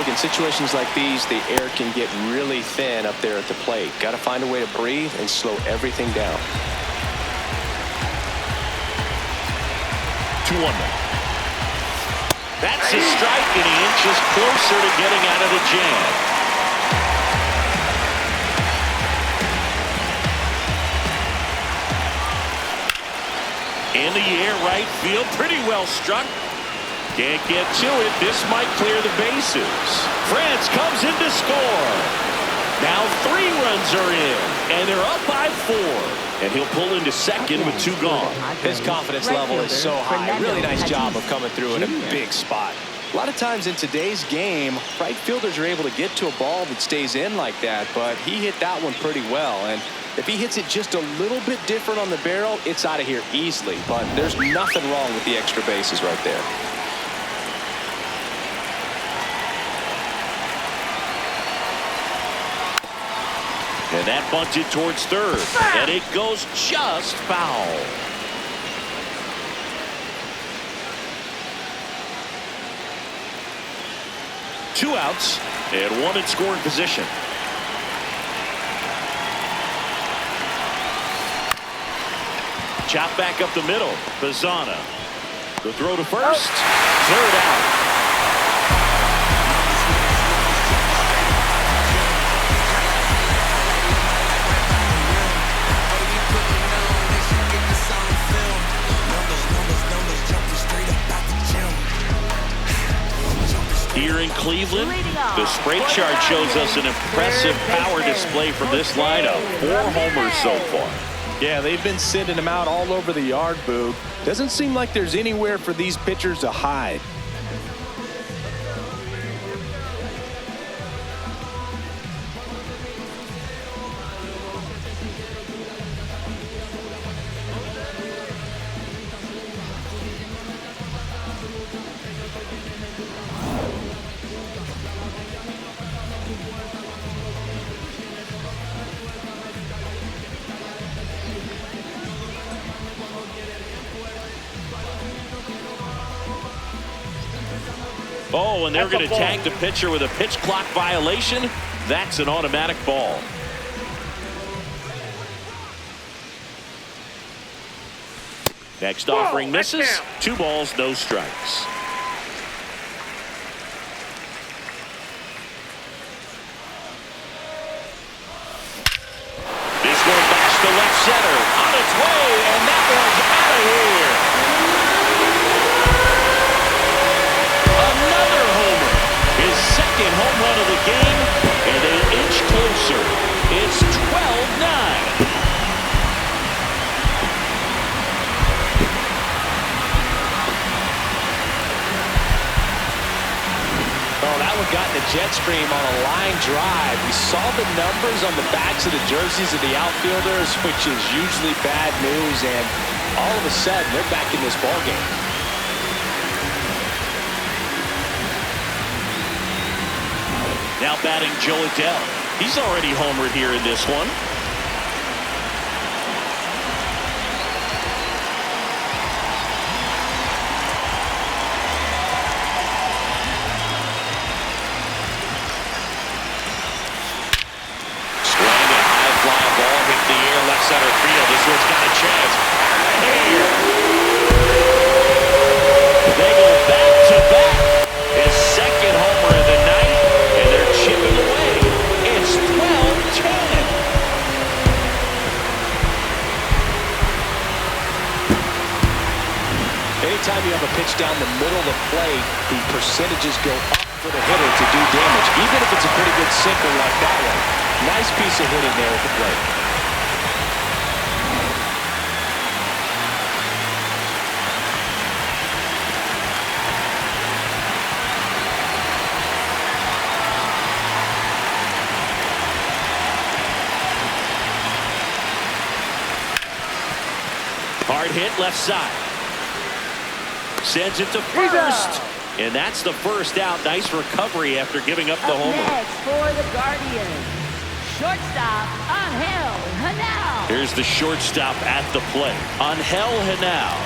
Speaker 5: In situations like these, the air can get really thin up there at the plate. Got to find a way to breathe and slow everything down.
Speaker 4: 2-1 now. That's a strike, and he inches closer to getting out of the jam. In the air, right field, pretty well struck. Can't get to it. This might clear the bases. France comes in to score. Now 3 runs are in, and they're up by 4. And he'll pull into second with 2 gone.
Speaker 5: His confidence level is so high. Really nice job of coming through in a big spot. A lot of times in today's game, right fielders are able to get to a ball that stays in like that, but he hit that one pretty well. And If he hits it just a little bit different on the barrel, it's out of here easily. But there's nothing wrong with the extra bases right there.
Speaker 4: And that bunted towards third. And it goes just foul. Two outs and one in scoring position. Chop back up the middle. Pizzana. The throw to first. Third out. Here in Cleveland, the sprint chart shows us an impressive power display from this lineup. 4 homers so far.
Speaker 5: Yeah, they've been sending him out all over the yard, Boog. Doesn't seem like there's anywhere for these pitchers to hide.
Speaker 4: Oh, and they're going to tag the pitcher with a pitch clock violation. That's an automatic ball. Next offering misses. 2 balls, no strikes. This one backs to left center. On its way, and that one's out of here. Another homer. His second home run of the game, and they inch closer. It's 12-9.
Speaker 5: Oh, that one got in the jet stream on a line drive. We saw the numbers on the backs of the jerseys of the outfielders, which is usually bad news, and all of a sudden they're back in this ballgame.
Speaker 4: Now batting Joe Adell. He's already homered here in this one. Center field. This one's got a chance. Here. They go back to back. His second homer of the night, and they're chipping away. It's 12-10.
Speaker 5: Anytime you have a pitch down the middle of the plate, the percentages go up for the hitter to do damage, even if it's a pretty good sinker like that one. Nice piece of hitting there at the plate.
Speaker 4: Hard hit left side. Sends it to first. And that's the first out. Nice recovery after giving up the homer.
Speaker 6: Next for the Guardians, shortstop Angel Hanal.
Speaker 4: Here's the shortstop at the plate, Angel Hanal.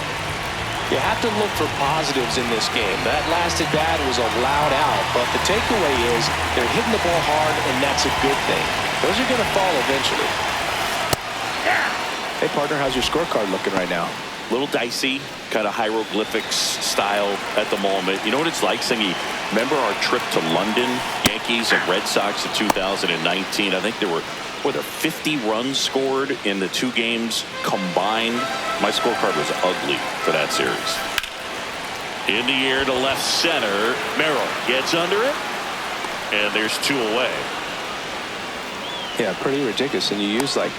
Speaker 5: You have to look for positives in this game. That last at bat was a loud out, but the takeaway is they're hitting the ball hard, and that's a good thing. Those are going to fall eventually. Hey, partner, how's your scorecard looking right now?
Speaker 4: A little dicey, kind of hieroglyphics style at the moment. You know what it's like, Singy? Remember our trip to London, Yankees and Red Sox in 2019? I think there were 50 runs scored in the 2 games combined. My scorecard was ugly for that series. In the air to left center. Merrill gets under it, and there's 2 away.
Speaker 5: Yeah, pretty ridiculous. And you use like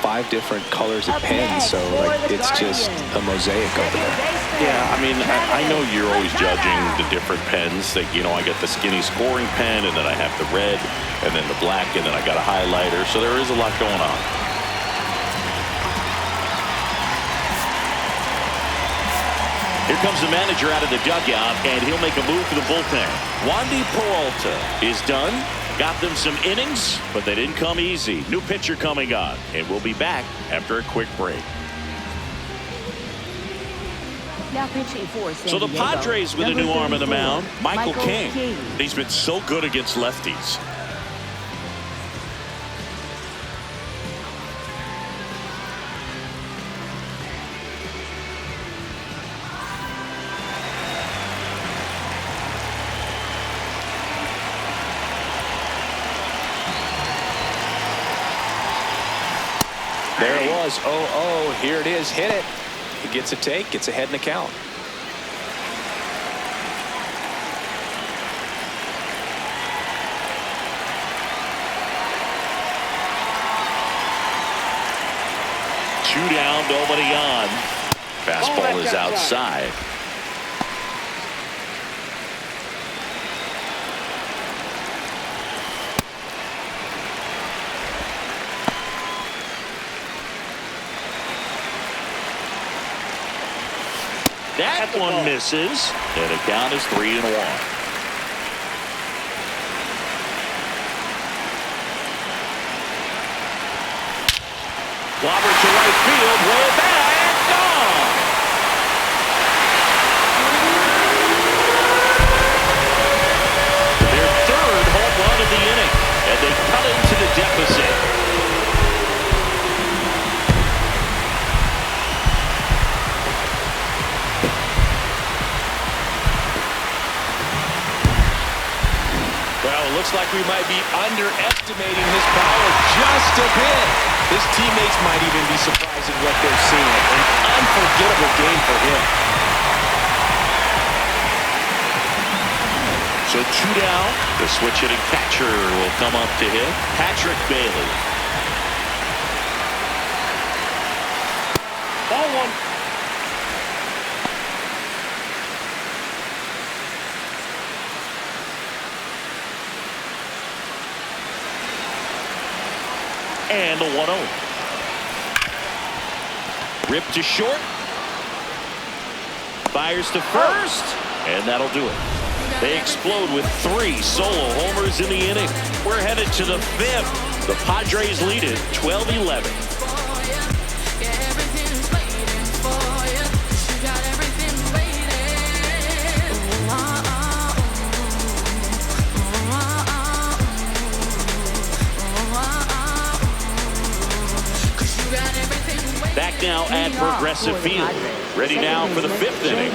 Speaker 5: 5 different colors of pens, so like it's just a mosaic over there.
Speaker 4: Yeah, I mean, I know you're always judging the different pens. That, you know, I got the skinny scoring pen, and then I have the red, and then the black, and then I got a highlighter. So there is a lot going on. comes the manager out of the dugout, and he'll make a move for the bullpen. Wandy Peralta is done. Got them some innings, but they didn't come easy. New pitcher coming on, and we'll be back after a quick break.
Speaker 6: Now pitching for San
Speaker 4: So the
Speaker 6: Diego,
Speaker 4: Padres with a
Speaker 6: number
Speaker 4: new arm on the
Speaker 6: 34,
Speaker 4: mound, Michael King.
Speaker 6: King.
Speaker 4: He's been so good against lefties.
Speaker 5: There it was. 0-0. Here it is. Hit it. He gets a take. Gets ahead in the count.
Speaker 4: Two down, nobody on. Fastball is outside. That one misses, and the count is 3-1. Clobber to right field, way back, gone. Their third home run of the inning, and they cut into the deficit.
Speaker 5: Looks like we might be underestimating his power just a bit. His teammates might even be surprised at what they're seeing. An unforgettable game for him.
Speaker 4: So two down. The switch hitting catcher will come up to hit. Patrick Bailey.
Speaker 7: Ball one.
Speaker 4: And a 1-0. Ripped to short. Fires to first. And that'll do it. They explode with 3 solo homers in the inning. We're headed to the 5th. The Padres lead it 12-11. Back now at Progressive Field. Ready now for the 5th inning.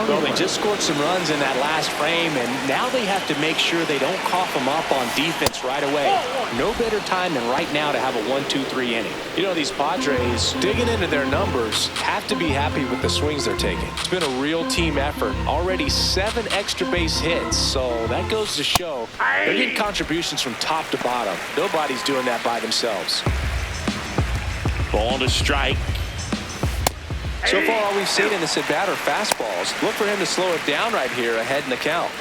Speaker 5: Well, they just scored some runs in that last frame, and now they have to make sure they don't cough them up on defense right away. No better time than right now to have a 1-2-3 inning. You know, these Padres, digging into their numbers, have to be happy with the swings they're taking. It's been a real team effort. Already 7 extra base hits, so that goes to show they're getting contributions from top to bottom. Nobody's doing that by themselves.
Speaker 4: Ball to strike.
Speaker 5: So far, all we've seen in this at-bat are fastballs. Look for him to slow it down right here ahead in the count.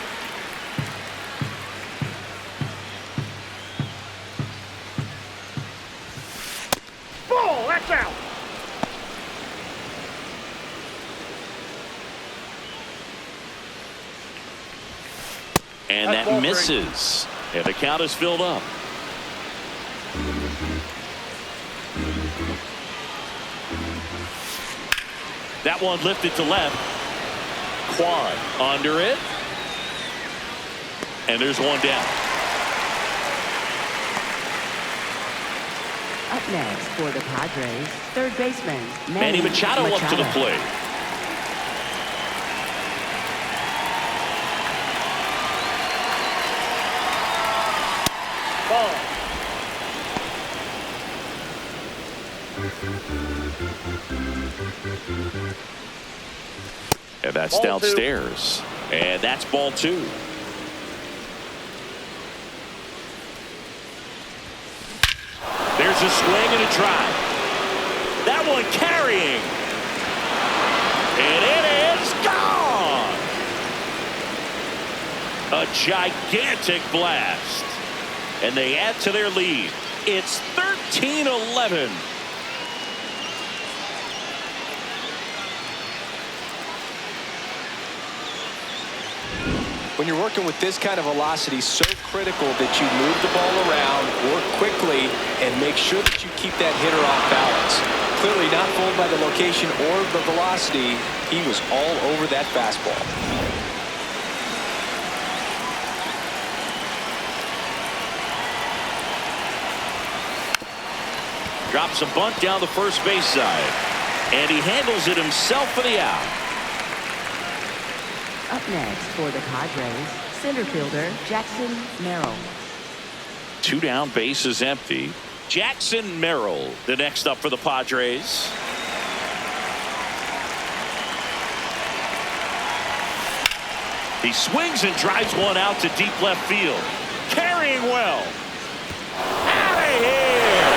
Speaker 7: Ball, that's out.
Speaker 4: And that misses. And the count is filled up. That one lifted to left. Quan under it. And there's one down.
Speaker 6: Up next for the Padres, third baseman
Speaker 4: Manny Machado up to the plate.
Speaker 7: Ball.
Speaker 4: And that's
Speaker 7: Ball
Speaker 4: downstairs. 2. And that's ball 2. There's a swing and a drive. That one carrying. And it is gone. A gigantic blast. And they add to their lead. It's 13-11.
Speaker 5: When you're working with this kind of velocity, so critical that you move the ball around, work quickly, and make sure that you keep that hitter off balance. Clearly not fooled by the location or the velocity. He was all over that fastball.
Speaker 4: Drops a bunt down the first base side. And he handles it himself for the out.
Speaker 6: Up next for the Padres, center fielder Jackson Merrill.
Speaker 4: 2 down, bases empty. Jackson Merrill, the next up for the Padres. He swings and drives one out to deep left field. Carrying well. Out of here.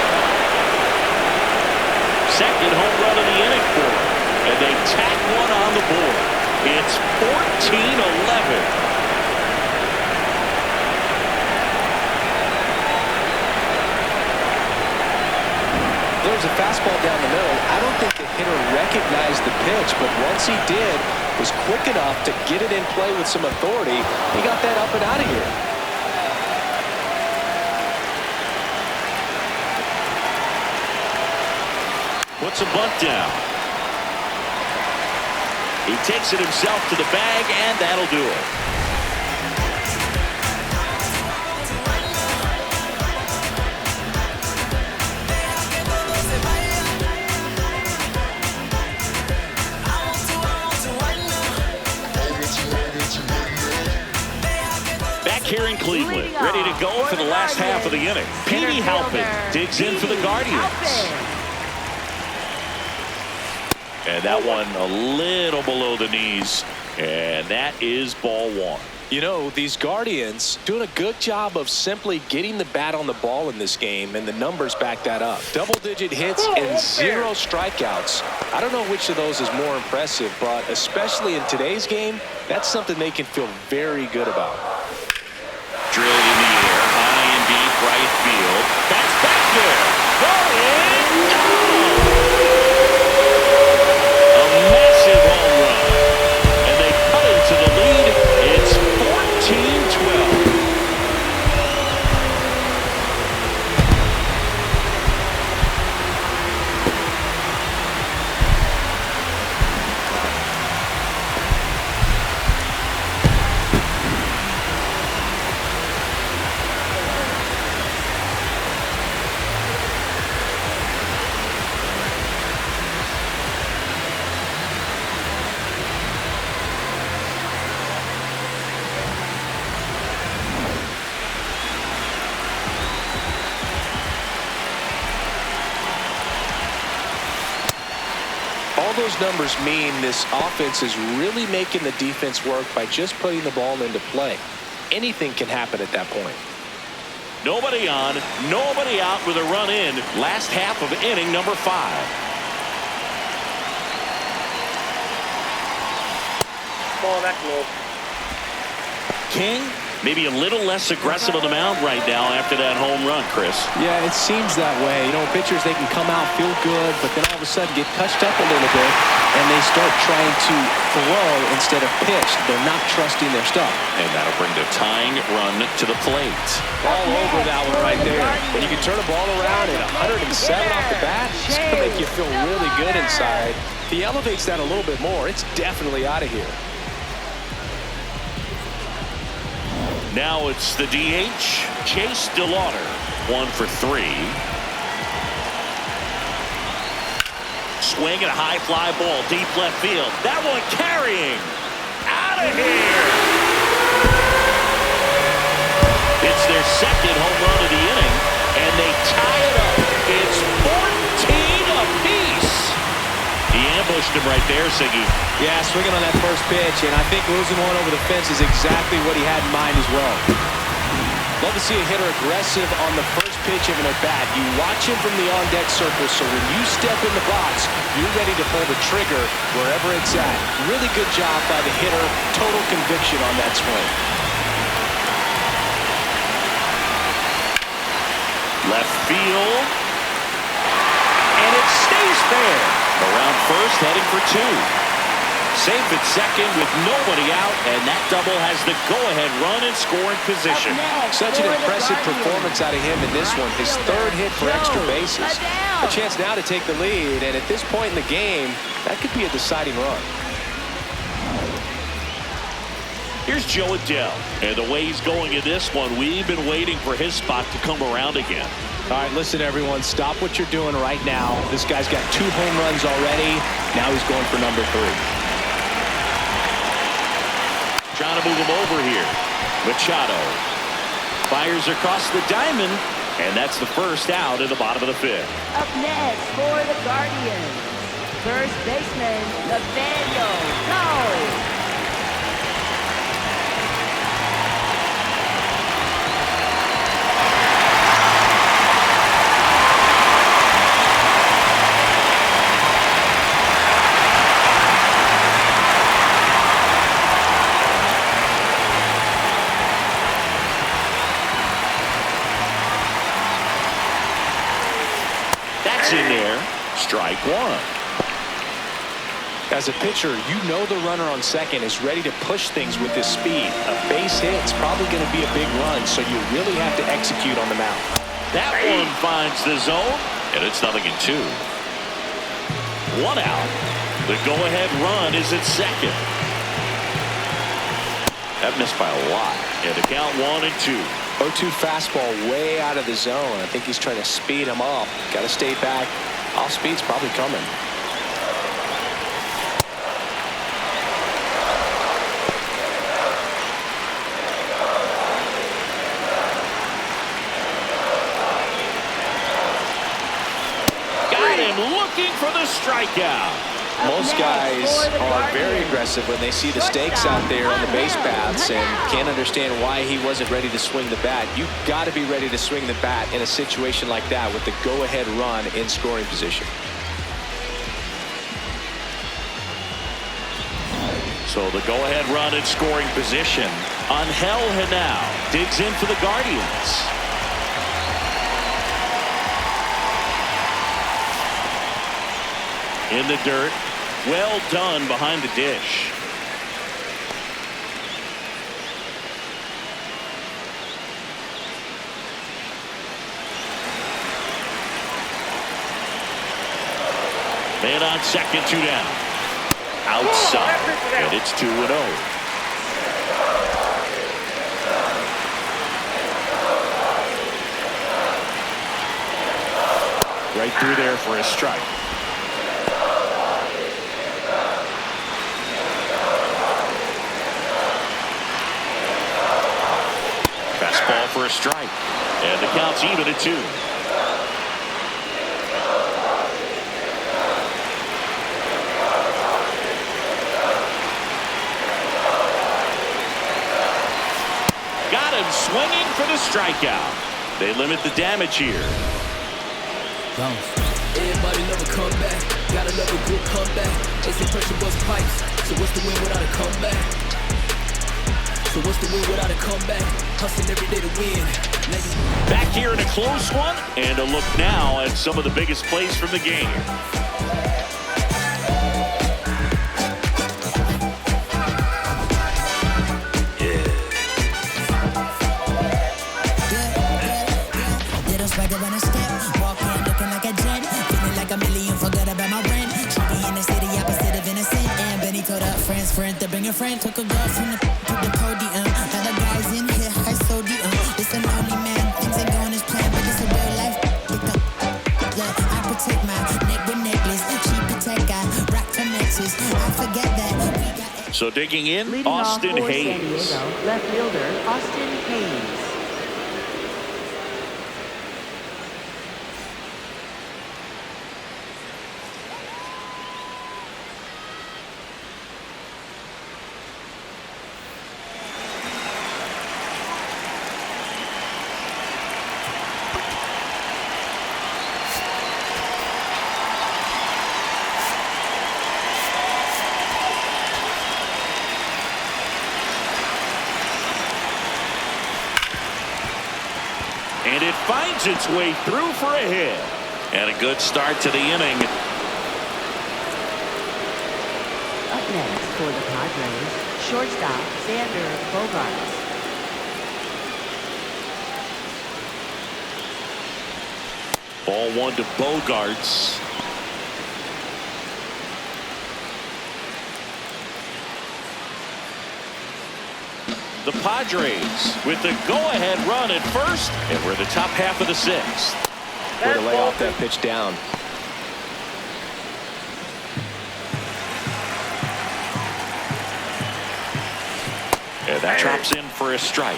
Speaker 4: Second home run of the inning for him. And they tack one on the board. It's 14-11.
Speaker 5: There's a fastball down the middle. I don't think the hitter recognized the pitch, but once he did, was quick enough to get it in play with some authority. He got that up and out of here.
Speaker 4: Puts a bunt down. He takes it himself to the bag, and that'll do it. Back here in Cleveland, ready to go for the last half of the inning. Petey Halpin digs in for the Guardians. And that one a little below the knees. And that is ball one.
Speaker 5: You know, these Guardians doing a good job of simply getting the bat on the ball in this game, and the numbers back that up. Double-digit hits and 0 strikeouts. I don't know which of those is more impressive, but especially in today's game, that's something they can feel very good about.
Speaker 4: Drilled in the air, high and deep right field. That's back there. Going down. Massive home run. And they cut into the lead. It's 14-12.
Speaker 5: All those numbers mean this offense is really making the defense work by just putting the ball into play. Anything can happen at that point.
Speaker 4: Nobody on, nobody out with a run in. Last half of inning number 5.
Speaker 7: Ball that low.
Speaker 4: King, maybe a little less aggressive on the mound right now after that home run, Chris.
Speaker 5: Yeah, it seems that way. You know, pitchers, they can come out, feel good, but then all of a sudden get touched up a little bit, and they start trying to throw instead of pitch. They're not trusting their stuff.
Speaker 4: And that'll bring the tying run to the plate.
Speaker 5: All over that one right there. When you can turn a ball around at 107 off the bat, it's going to make you feel really good inside. If he elevates that a little bit more, it's definitely out of here.
Speaker 4: Now it's the DH, Chase DeLauder, 1 for 3. Swing and a high fly ball, deep left field. That one carrying. Out of here. It's their second home run of the inning, and they tie it up. It's 14 apiece. He ambushed him right there, Siggy.
Speaker 5: Yeah, swinging on that first pitch, and I think losing one over the fence is exactly what he had in mind as well. Love to see a hitter aggressive on the first pitch of an at-bat. You watch him from the on-deck circle, so when you step in the box, you're ready to pull the trigger wherever it's at. Really good job by the hitter. Total conviction on that swing.
Speaker 4: Left field. And it stays there. Around first, heading for 2. Safe at second with nobody out, and that double has the go-ahead run and scoring position.
Speaker 5: Such an impressive performance out of him in this one. His third hit for extra bases. A chance now to take the lead, and at this point in the game, that could be a deciding run.
Speaker 4: Here's Joe Adele, and the way he's going in this one, we've been waiting for his spot to come around again.
Speaker 5: All right, listen, everyone, stop what you're doing right now. This guy's got 2 home runs already. Now he's going for number 3.
Speaker 4: Trying to move him over here. Machado fires across the diamond, and that's the first out in the bottom of the 5th.
Speaker 6: Up next for the Guardians, first baseman, Nathaniel. Go!
Speaker 4: In there, strike 1.
Speaker 5: As a pitcher, you know the runner on second is ready to push things with his speed. A base hit's probably going to be a big run, so you really have to execute on the mound.
Speaker 4: That one finds the zone, and it's 0-2. 1 out. The go-ahead run is at second. That missed by a lot, and the count 1-2.
Speaker 5: 0-2 fastball way out of the zone. I think he's trying to speed him up. Got to stay back. Off speed's probably coming.
Speaker 4: Got him looking for the strikeout.
Speaker 5: Most guys are very aggressive when they see the stakes out there on the base paths and can't understand why he wasn't ready to swing the bat. You've got to be ready to swing the bat in a situation like that with the go-ahead run in scoring position.
Speaker 4: So the go-ahead run in scoring position. Angel Henao digs in for the Guardians. In the dirt. Well done behind the dish. Man on second, 2 down. Outside, and it's 2-0. Right through there for a strike. Fastball for a strike, and the count's even at 2. Got him swinging for the strikeout. They limit the damage here.
Speaker 8: Everybody love a comeback. Gotta love a good comeback. They say pressure bust pipes. So what's the win without a comeback? So what's the win without a comeback? Hustling every day to win.
Speaker 4: Back here in a close one, and a look now at some of the biggest plays from the game.
Speaker 9: Little swagger when I step, walk in looking like a jet, feeling like a million, forgot about my rent. Trippy in the city, opposite of innocent. And Benny told up friends, to bring a friend, took a girl from the podium. Now the guys in here, high sodium. It's a lonely man, things ain't going as planned, but it's a real life. Look, I protect my neck with necklace, she protect I rock for Nexus. I forget that.
Speaker 4: So digging in,
Speaker 6: Leading
Speaker 4: Austin
Speaker 6: off for
Speaker 4: Hayes.
Speaker 6: San Diego, left fielder Austin Hayes.
Speaker 4: And it finds its way through for a hit. And a good start to the inning.
Speaker 6: Up next for the Padres, shortstop Xander Bogaerts.
Speaker 4: Ball 1 to Bogaerts. The Padres with the go-ahead run at first, and we're in the top half of the 6th.
Speaker 5: Way to lay off that pitch down.
Speaker 4: And that drops in for a strike.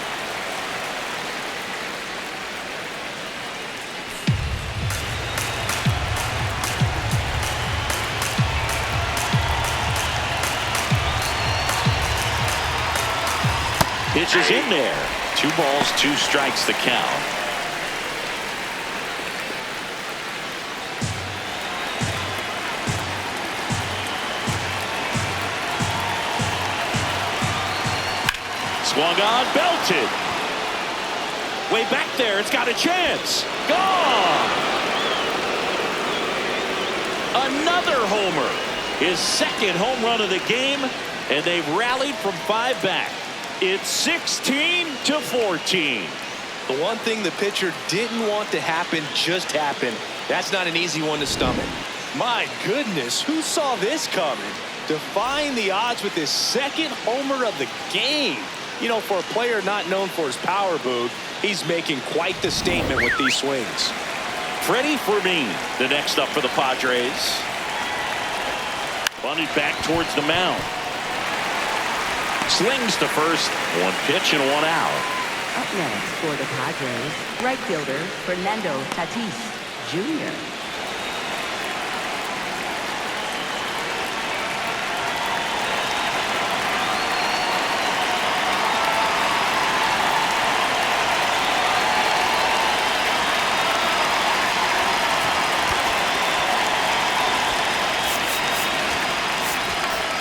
Speaker 4: Pitch is in there. 2 balls, 2 strikes the count. Swung on, belted. Way back there, it's got a chance. Gone. Another homer. His 2nd home run of the game, and they've rallied from 5 back. It's 16-14.
Speaker 5: The one thing the pitcher didn't want to happen just happened. That's not an easy one to stomach. My goodness, who saw this coming? Defying the odds with his 2nd homer of the game. You know, for a player not known for his power boot, he's making quite the statement with these swings.
Speaker 4: Freddie Fermin, the next up for the Padres. Bunted back towards the mound. Slings to first. 1 pitch and 1 out.
Speaker 6: Up next for the Padres, right fielder Fernando Tatis Jr.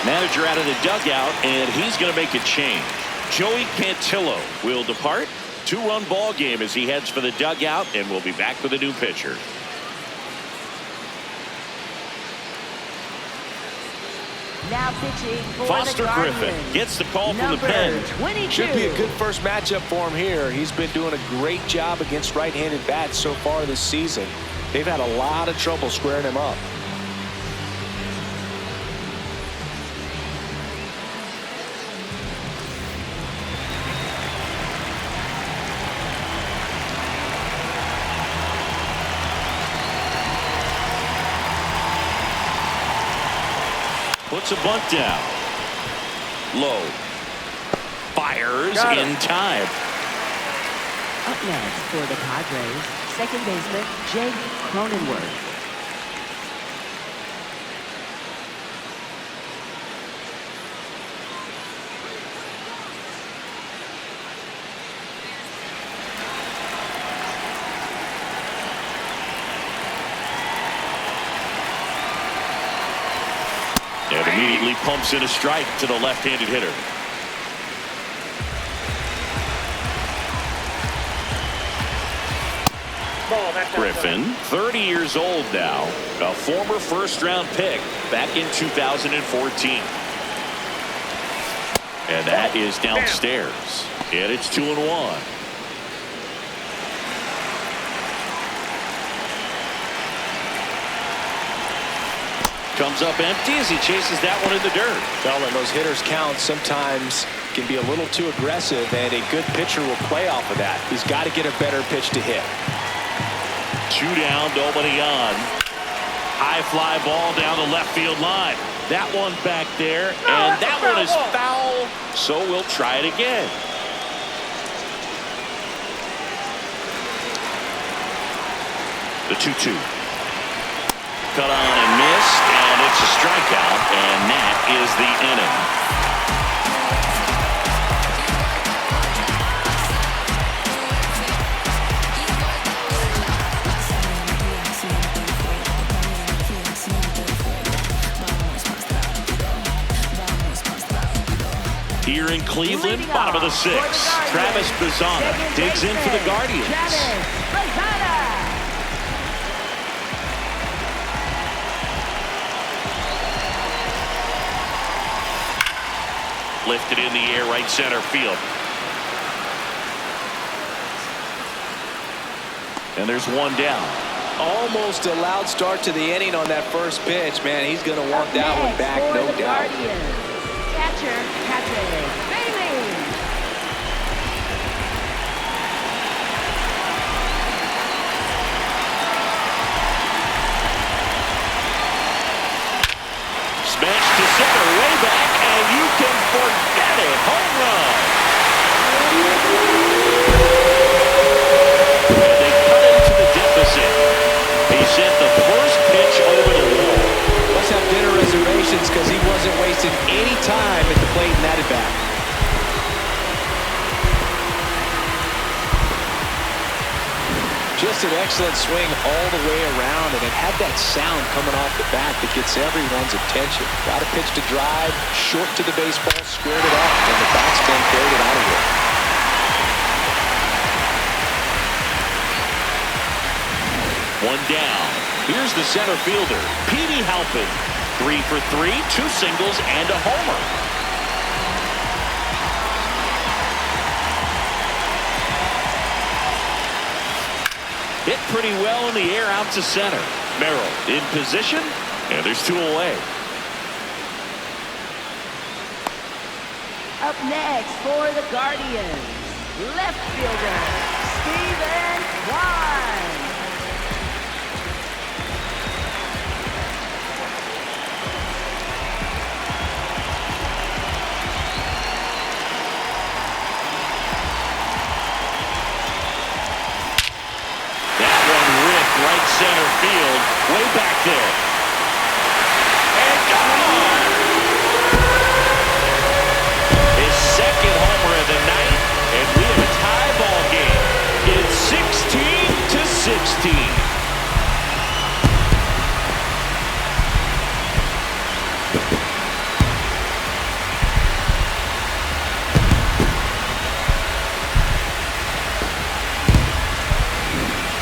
Speaker 4: Manager out of the dugout, and he's going to make a change. Joey Cantillo will depart. 2-run ball game as he heads for the dugout, and we'll be back with a new pitcher.
Speaker 6: Now pitching for
Speaker 4: Foster
Speaker 6: the
Speaker 4: Griffin gets the call from the pen.
Speaker 6: 22.
Speaker 5: Should be a good first matchup for him here. He's been doing a great job against right-handed bats so far this season. They've had a lot of trouble squaring him up.
Speaker 4: Puts a bunt down. Low. Fires in time.
Speaker 6: Up next for the Padres, second baseman Jake Cronenworth.
Speaker 4: And immediately pumps in a strike to the left-handed hitter. Griffin, 30 years old now, a former first-round pick back in 2014. And that is downstairs. And it's 2-1. Comes up empty as he chases that one in the dirt.
Speaker 5: Well, and those hitters count sometimes can be a little too aggressive, and a good pitcher will play off of that. He's got to get a better pitch to hit.
Speaker 4: 2 down, nobody on. High fly ball down the left field line. That one back there, and that one is foul, so we'll try it again. The 2-2. Cut on and missed, and it's a strikeout, and that is the inning. Here in Cleveland, bottom of the 6th, Travis Bazzana digs in for the Guardians. Lifted in the air, right center field. And there's one down.
Speaker 5: Almost a loud start to the inning on that first pitch. Man, he's going to want that one back, no doubt.
Speaker 6: Catcher, Padres, Bailey.
Speaker 4: Smash to center, way back, and you can forget it. Home run. And they cut into the deficit. He sent the first pitch over the wall.
Speaker 5: Must have dinner reservations because he wasn't wasting any time at the plate in that at-bat. Just an excellent swing all the way around, and it had that sound coming off the bat that gets everyone's attention. Got a pitch to drive, short to the baseball, squared it up, and the batsman carried it out of here.
Speaker 4: One down. Here's the center fielder, Petey Halpin. 3 for 3, 2 singles, and a homer. Hit pretty well in the air out to center. Merrill in position, and there's 2 away.
Speaker 6: Up next for the Guardians, left fielder, Steven Kwan.
Speaker 4: Right center field, way back there. And gone! His second homer of the night, and we have a tie ball game. It's 16-16.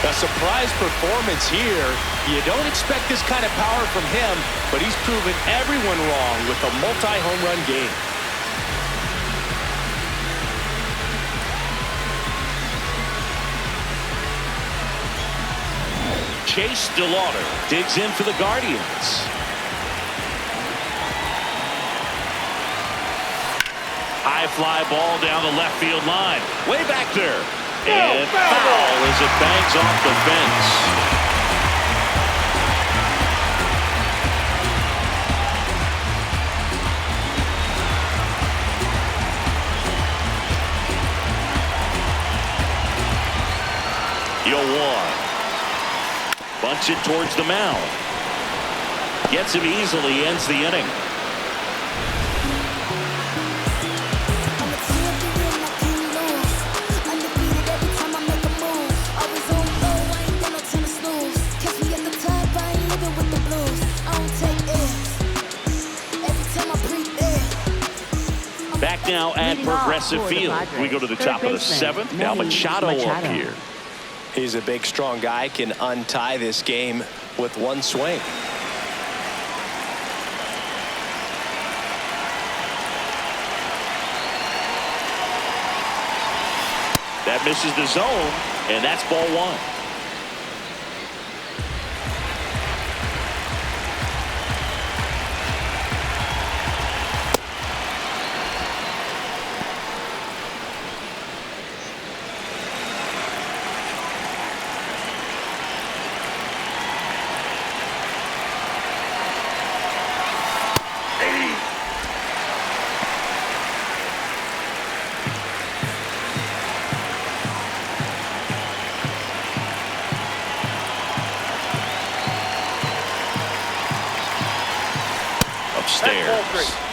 Speaker 5: A surprise performance here. You don't expect this kind of power from him, but he's proven everyone wrong with a multi-home run game.
Speaker 4: Chase DeLauder digs in for the Guardians. High fly ball down the left field line. Way back there. And foul as it bangs off the fence. One. Bunts it towards the mound. Gets him easily, ends the inning. Back now at Progressive Field. We go to the top of the 7th. Now Machado up here.
Speaker 5: He's a big, strong guy. Can untie this game with one swing.
Speaker 4: That misses the zone, and that's ball 1.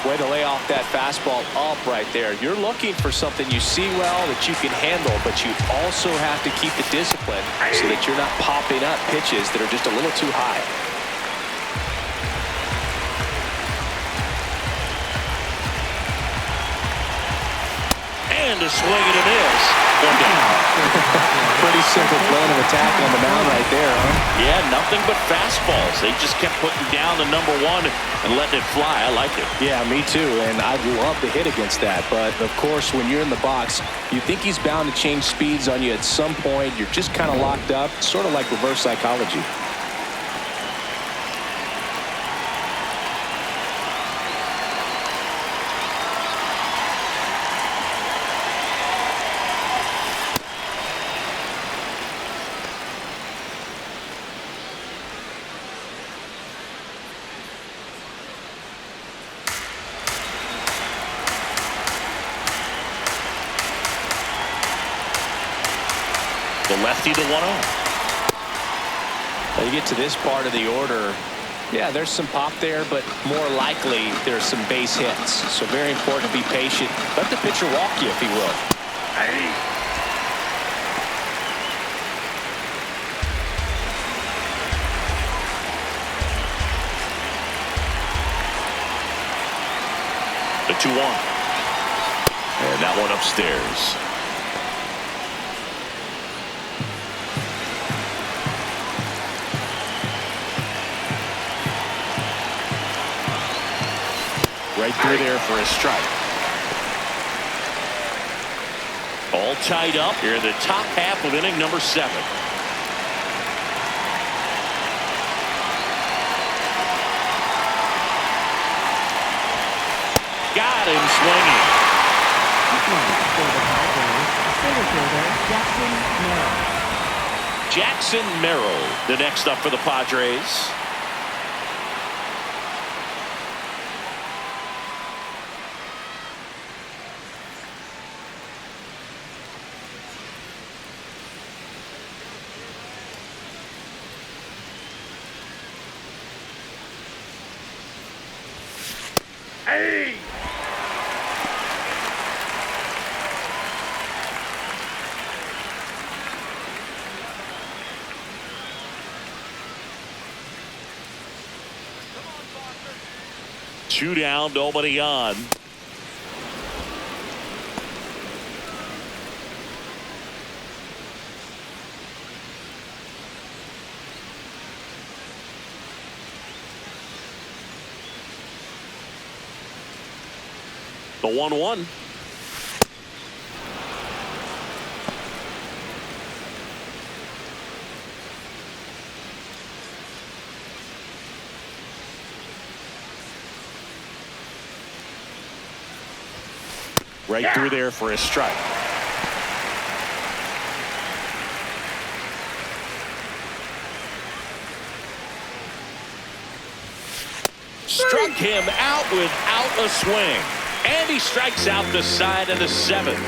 Speaker 5: Way to lay off that fastball up right there. You're looking for something you see well that you can handle, but you also have to keep the discipline so that you're not popping up pitches that are just a little too high.
Speaker 4: And a swing and a miss. One down.
Speaker 5: Pretty Pretty simple plan of attack on the mound right there, huh?
Speaker 4: Yeah, nothing but fastballs. They just kept putting down the number one and letting it fly. I like it.
Speaker 5: Yeah, me too, and I'd love to hit against that. But, of course, when you're in the box, you think he's bound to change speeds on you at some point. You're just kind of locked up, sort of like reverse psychology.
Speaker 4: The lefty to 1-0.
Speaker 5: Now you get to this part of the order. Yeah, there's some pop there, but more likely there's some base hits. So very important to be patient. Let the pitcher walk you, if he will.
Speaker 4: Hey. The 2-1. And that one upstairs. Right through there for a strike. All tied up here in the top half of inning number 7. Got him swinging.
Speaker 6: For the Padres, center fielder Jackson
Speaker 4: Jackson
Speaker 6: Merrill.
Speaker 4: Merrill, the next up for the Padres. Hey! Two down, nobody on. The 1-1. Right through there for a strike. Struck him out without a swing. And he strikes out the side of the 7th.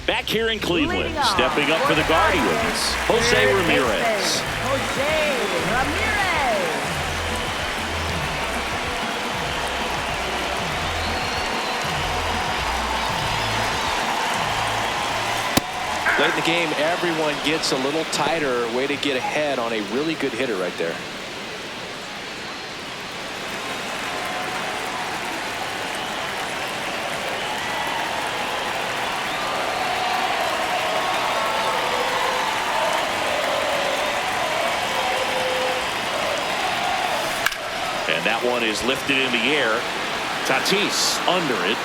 Speaker 4: Back here in Cleveland, stepping up for the Guardians, Jose Ramirez.
Speaker 6: Jose Ramirez.
Speaker 5: Late in the game, everyone gets a little tighter. Way to get ahead on a really good hitter right there.
Speaker 4: And that one is lifted in the air. Tatis under it.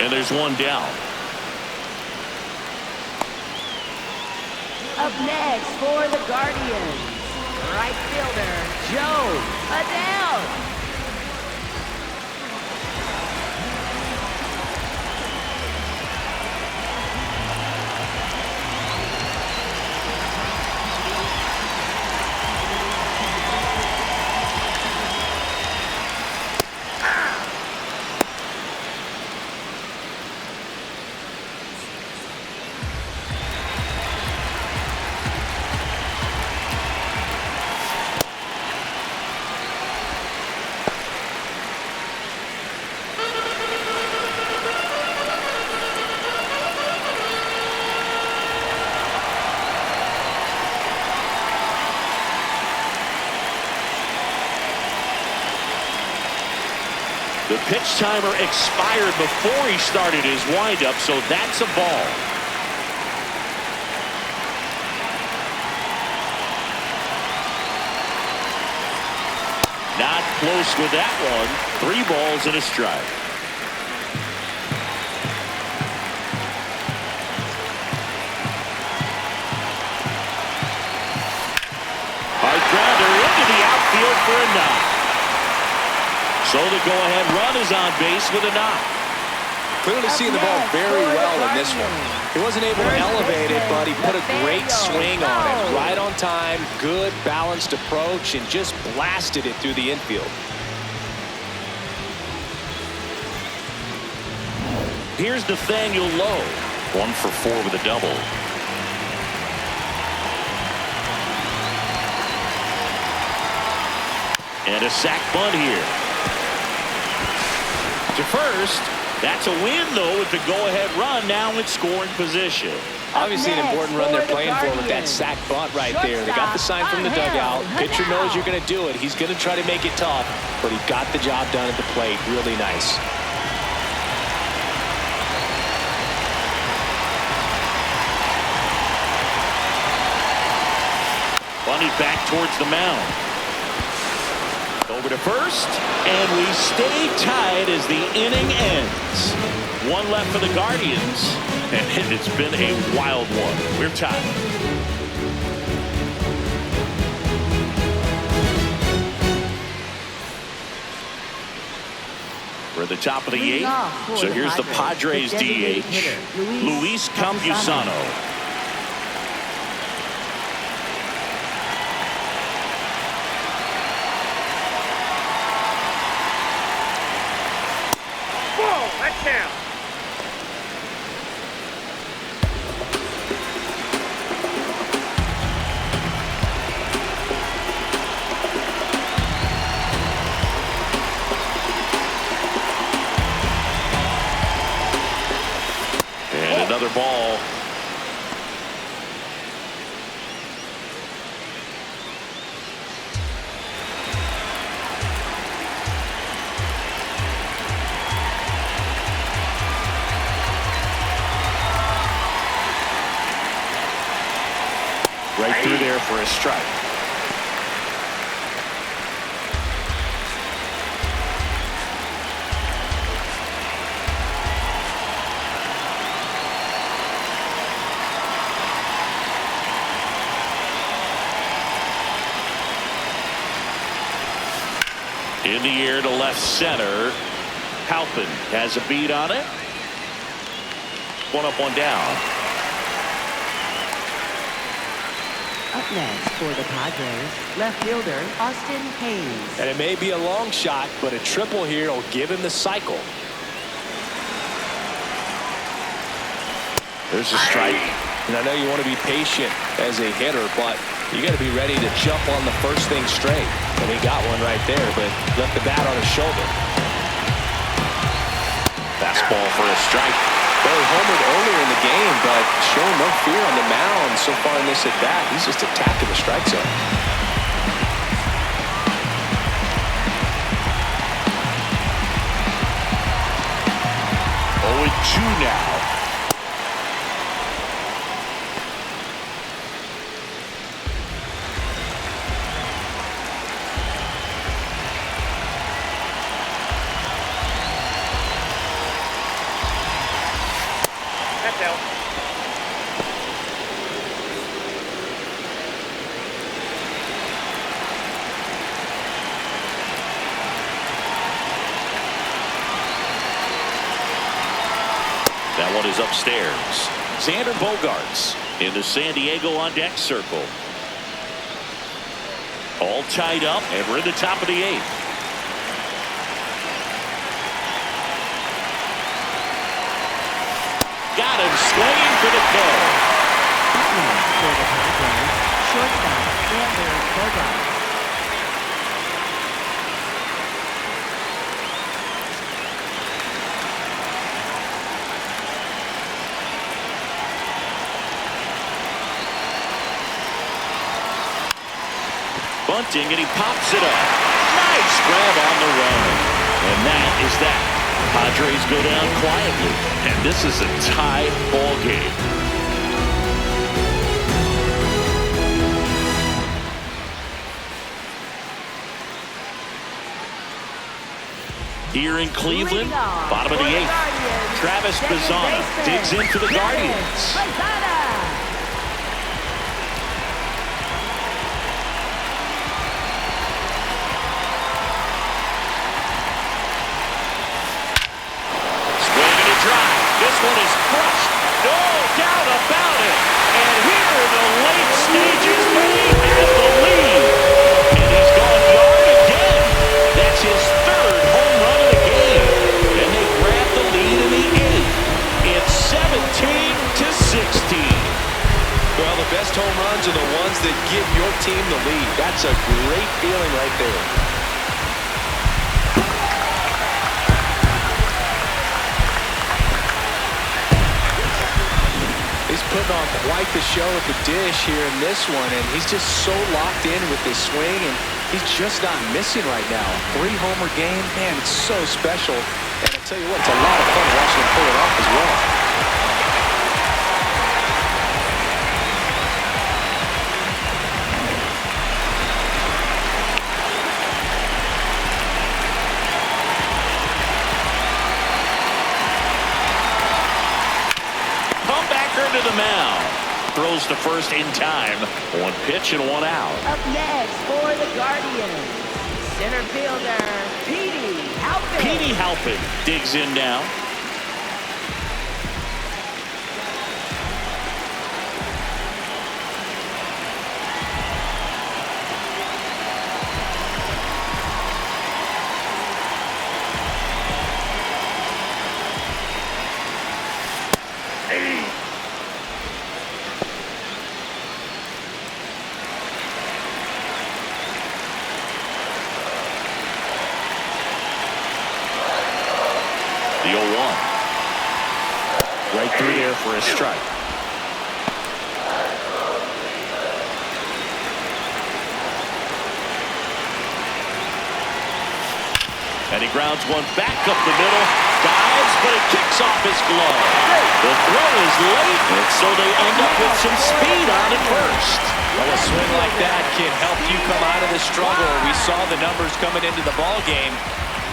Speaker 4: And there's one down.
Speaker 6: Up next for the Guardians, right fielder Joe Adele.
Speaker 4: pitch timer expired before he started his windup, so that's a ball. Not close with that one. 3 balls and a strike. Hard grounder into the outfield for a knock. So the go-ahead run is on base with a knock.
Speaker 5: Clearly seeing the ball very well in this one. He wasn't able to elevate it, but he put a great swing on it. Right on time, good balanced approach, and just blasted it through the infield.
Speaker 4: Here's Nathaniel Lowe. 1 for 4 with a double. And a sac bunt here. To first. That's a win, though, with the go-ahead run now in scoring position.
Speaker 5: Obviously an important run they're playing for with that sac bunt right there. They got the sign from the dugout. Pitcher knows you're going to do it. He's going to try to make it tough, but he got the job done at the plate. Really nice.
Speaker 4: Bunny back towards the mound. Over to first, and we stay tied as the inning ends. 1 left for the Guardians, and it's been a wild one. We're tied. We're at the top of the 8th. So here's the Padres DH, Luis Campusano.
Speaker 7: Down.
Speaker 4: And another ball. Right through there for a strike. In the air to left center. Halpin has a beat on it. 1 up, 1 down.
Speaker 6: Up next for the Padres, left fielder Austin Hayes.
Speaker 5: And it may be a long shot, but a triple here will give him the cycle.
Speaker 4: There's a strike.
Speaker 5: And I know you want to be patient as a hitter, but you got to be ready to jump on the first thing straight. And he got one right there, but left the bat on his shoulder.
Speaker 4: Fastball for a strike.
Speaker 5: Well, he homered earlier in the game, but showing no fear on the mound so far in this at bat. He's just attacking the strike zone.
Speaker 4: 0-2 now. That one is upstairs. Xander Bogaerts in the San Diego on deck circle. All tied up, and we're in the top of the 8th. Got him swinging for the kill.
Speaker 6: For the Padres, shortstop Xander Bogaerts.
Speaker 4: Bunting, and he pops it up. Nice grab on the run. And that is that. Padres go down quietly, and this is a tie ball game. Here in Cleveland, bottom of the 8th, Travis Bazzana digs into the Guardians. This one is crushed. No doubt about it. And here in the late stages, he has the lead. And he's gone yard again. That's his 3rd home run of the game. And they grab the lead in the 8th. It's 17-16.
Speaker 5: Well, the best home runs are the ones that give your team the lead. That's a great feeling right there. He's putting on quite the show at the dish here in this one, and he's just so locked in with his swing, and he's just not missing right now. 3-homer game, man, it's so special. And I tell you what, it's a lot of fun watching him pull it off as well.
Speaker 4: To the mound. Throws to first in time. 1 pitch and 1 out.
Speaker 6: Up next for the Guardians, center fielder Petey Halpin.
Speaker 4: Petey Halpin digs in now. The 0-1. Right through there for a strike. And he grounds one back up the middle. Dives, but it kicks off his glove. The throw is late, and so they end up with some speed on at first.
Speaker 5: Well, a swing like that can help you come out of the struggle. We saw the numbers coming into the ball game.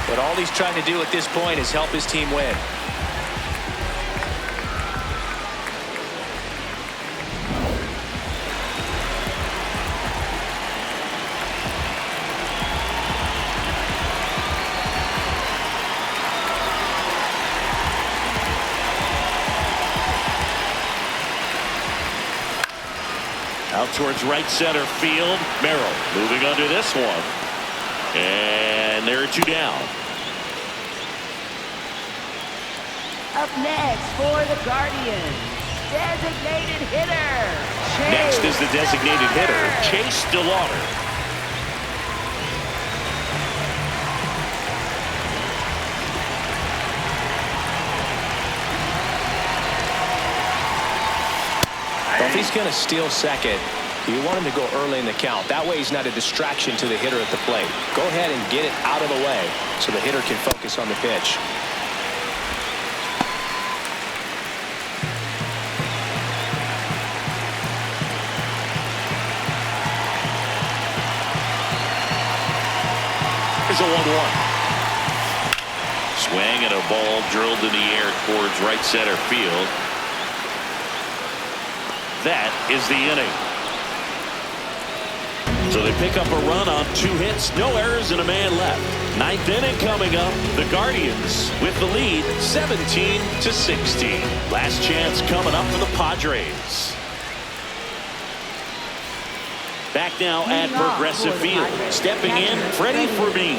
Speaker 5: But all he's trying to do at this point is help his team win.
Speaker 4: Out towards right center field. Merrill moving under this one. And there are 2 down.
Speaker 6: Up next for the Guardians, designated hitter.
Speaker 4: Next is the designated hitter, Chase DeLauder.
Speaker 5: Well, if he's going to steal second, you want him to go early in the count. That way he's not a distraction to the hitter at the plate. Go ahead and get it out of the way so the hitter can focus on the pitch.
Speaker 4: Here's a 1-1. Swing and a ball drilled in the air towards right center field. That is the inning. So they pick up a run on 2 hits, no errors, and a man left. 9th inning coming up. The Guardians with the lead, 17-16. Last chance coming up for the Padres. Back now at Progressive Field. Stepping in, Freddie Fermin.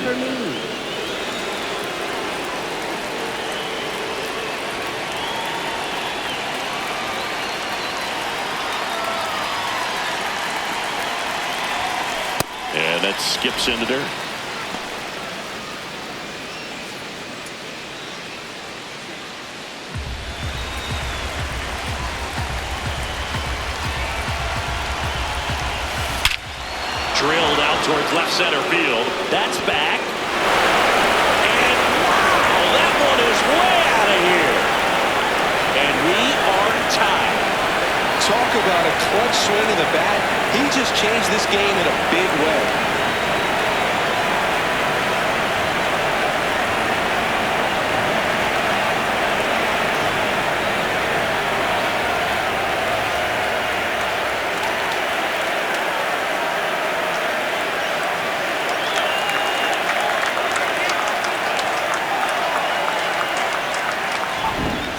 Speaker 4: And that skips into dirt. Drilled out towards left center field. That's back. And
Speaker 5: about a clutch swing of the bat. He just changed this game in a big way.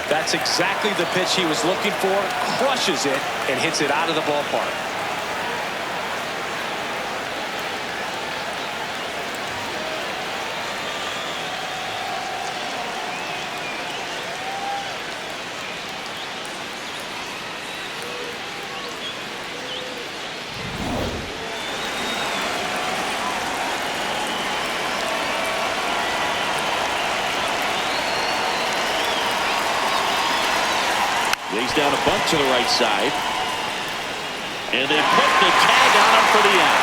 Speaker 5: That's exactly the pitch he was looking for. Crushes it and hits it out of the ballpark.
Speaker 4: Lays down a bunt to the right side. And they put the tag on him for the out.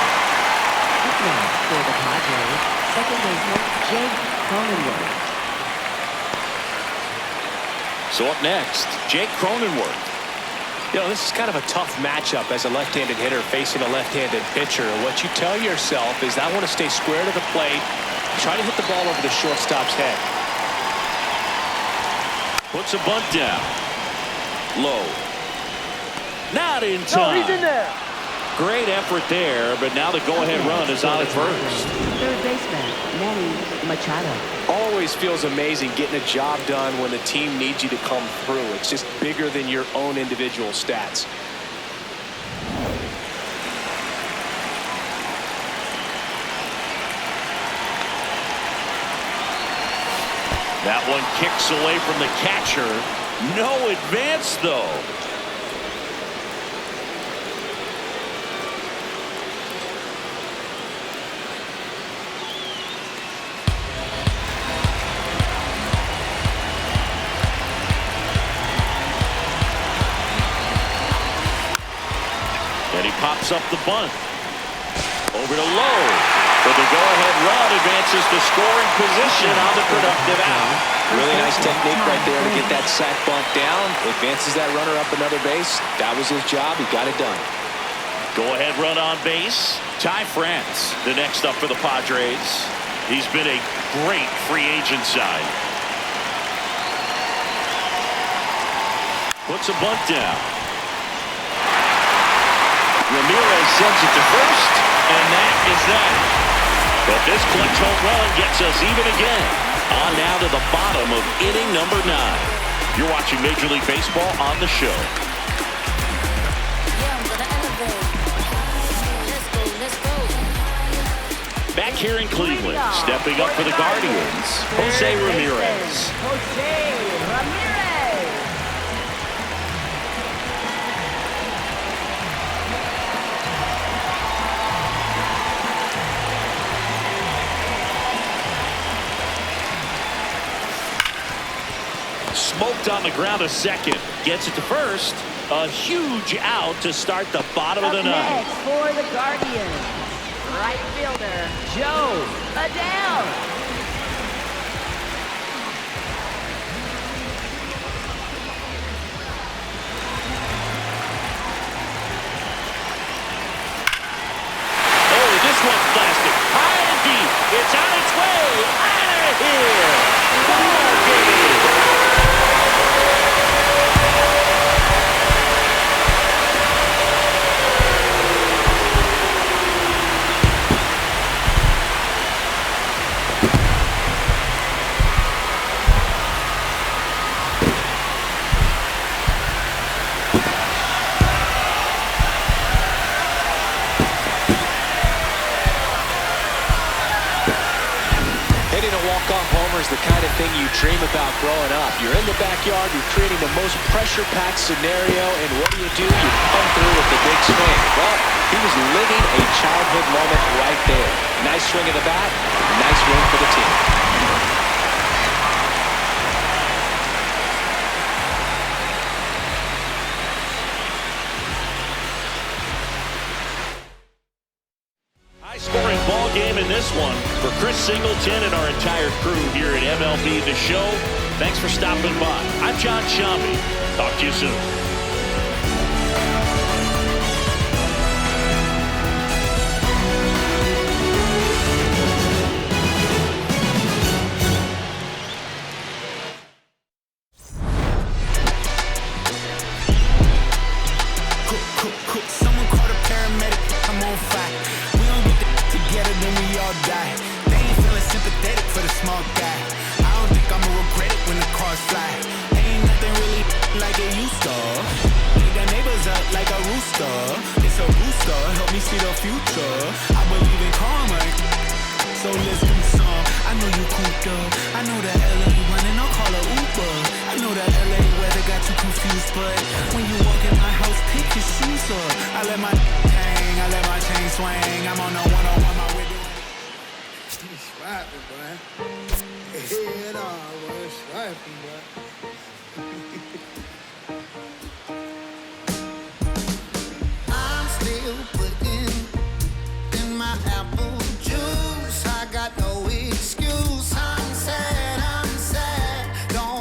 Speaker 6: Up next for the Padres, second baseman Jake Cronenworth.
Speaker 4: So up next, Jake Cronenworth.
Speaker 5: You know, this is kind of a tough matchup as a left-handed hitter facing a left-handed pitcher. What you tell yourself is, I want to stay square to the plate, try to hit the ball over the shortstop's head.
Speaker 4: Puts a bunt down. Low. Not in time.
Speaker 7: No, he's in there.
Speaker 4: Great effort there, but now the go-ahead run is on at first.
Speaker 6: Third baseman Manny Machado.
Speaker 5: Always feels amazing getting a job done when the team needs you to come through. It's just bigger than your own individual stats.
Speaker 4: That one kicks away from the catcher. No advance, though. And he pops up the bunt. Over to Lowe. For the go-ahead run, advances to scoring position on the productive out.
Speaker 5: Really nice technique right there to get that sac bunt down. Advances that runner up another base. That was his job. He got it done.
Speaker 4: Go-ahead run on base. Ty France, the next up for the Padres. He's been a great free agent sign. Puts a bunt down. Ramirez sends it to first, and that is that. But this clutch home run gets us even again. On now to the bottom of inning number 9. You're watching Major League Baseball on the show. Back here in Cleveland, stepping up for the Guardians, Jose Ramirez.
Speaker 6: Jose Ramirez.
Speaker 4: Smoked on the ground a second. Gets it to first. A huge out to start the bottom of the ninth.
Speaker 6: Next for the Guardians, right fielder Joe Adele.
Speaker 4: Oh, this one's plastic. High and deep. It's on its way. Out of here. Ball game.
Speaker 5: Is the kind of thing you dream about growing up. You're in the backyard, you're creating the most pressure-packed scenario, and what do? You come through with the big swing. Well, he was living a childhood moment right there. Nice swing of the bat, nice win for the team.
Speaker 4: High-scoring ball game in this one for Chris Singleton and our entire crew here at MLB The Show. Thanks for stopping by. I'm John Shambi. Talk to you soon.
Speaker 2: fly. Ain't nothing really like it used to. Wake the neighbors up like a rooster. It's a booster, help me see the future. I believe in karma, so let's do some. I know you cooped up. I know that LA running, I'll call a Uber. I know that LA weather got you confused, but when you walk in my house, pick your shoes up. I let my hang, I let my chain swing. I'm on the 101, my window. He's rapping, boy. Head on, boy. He's rapping, boy.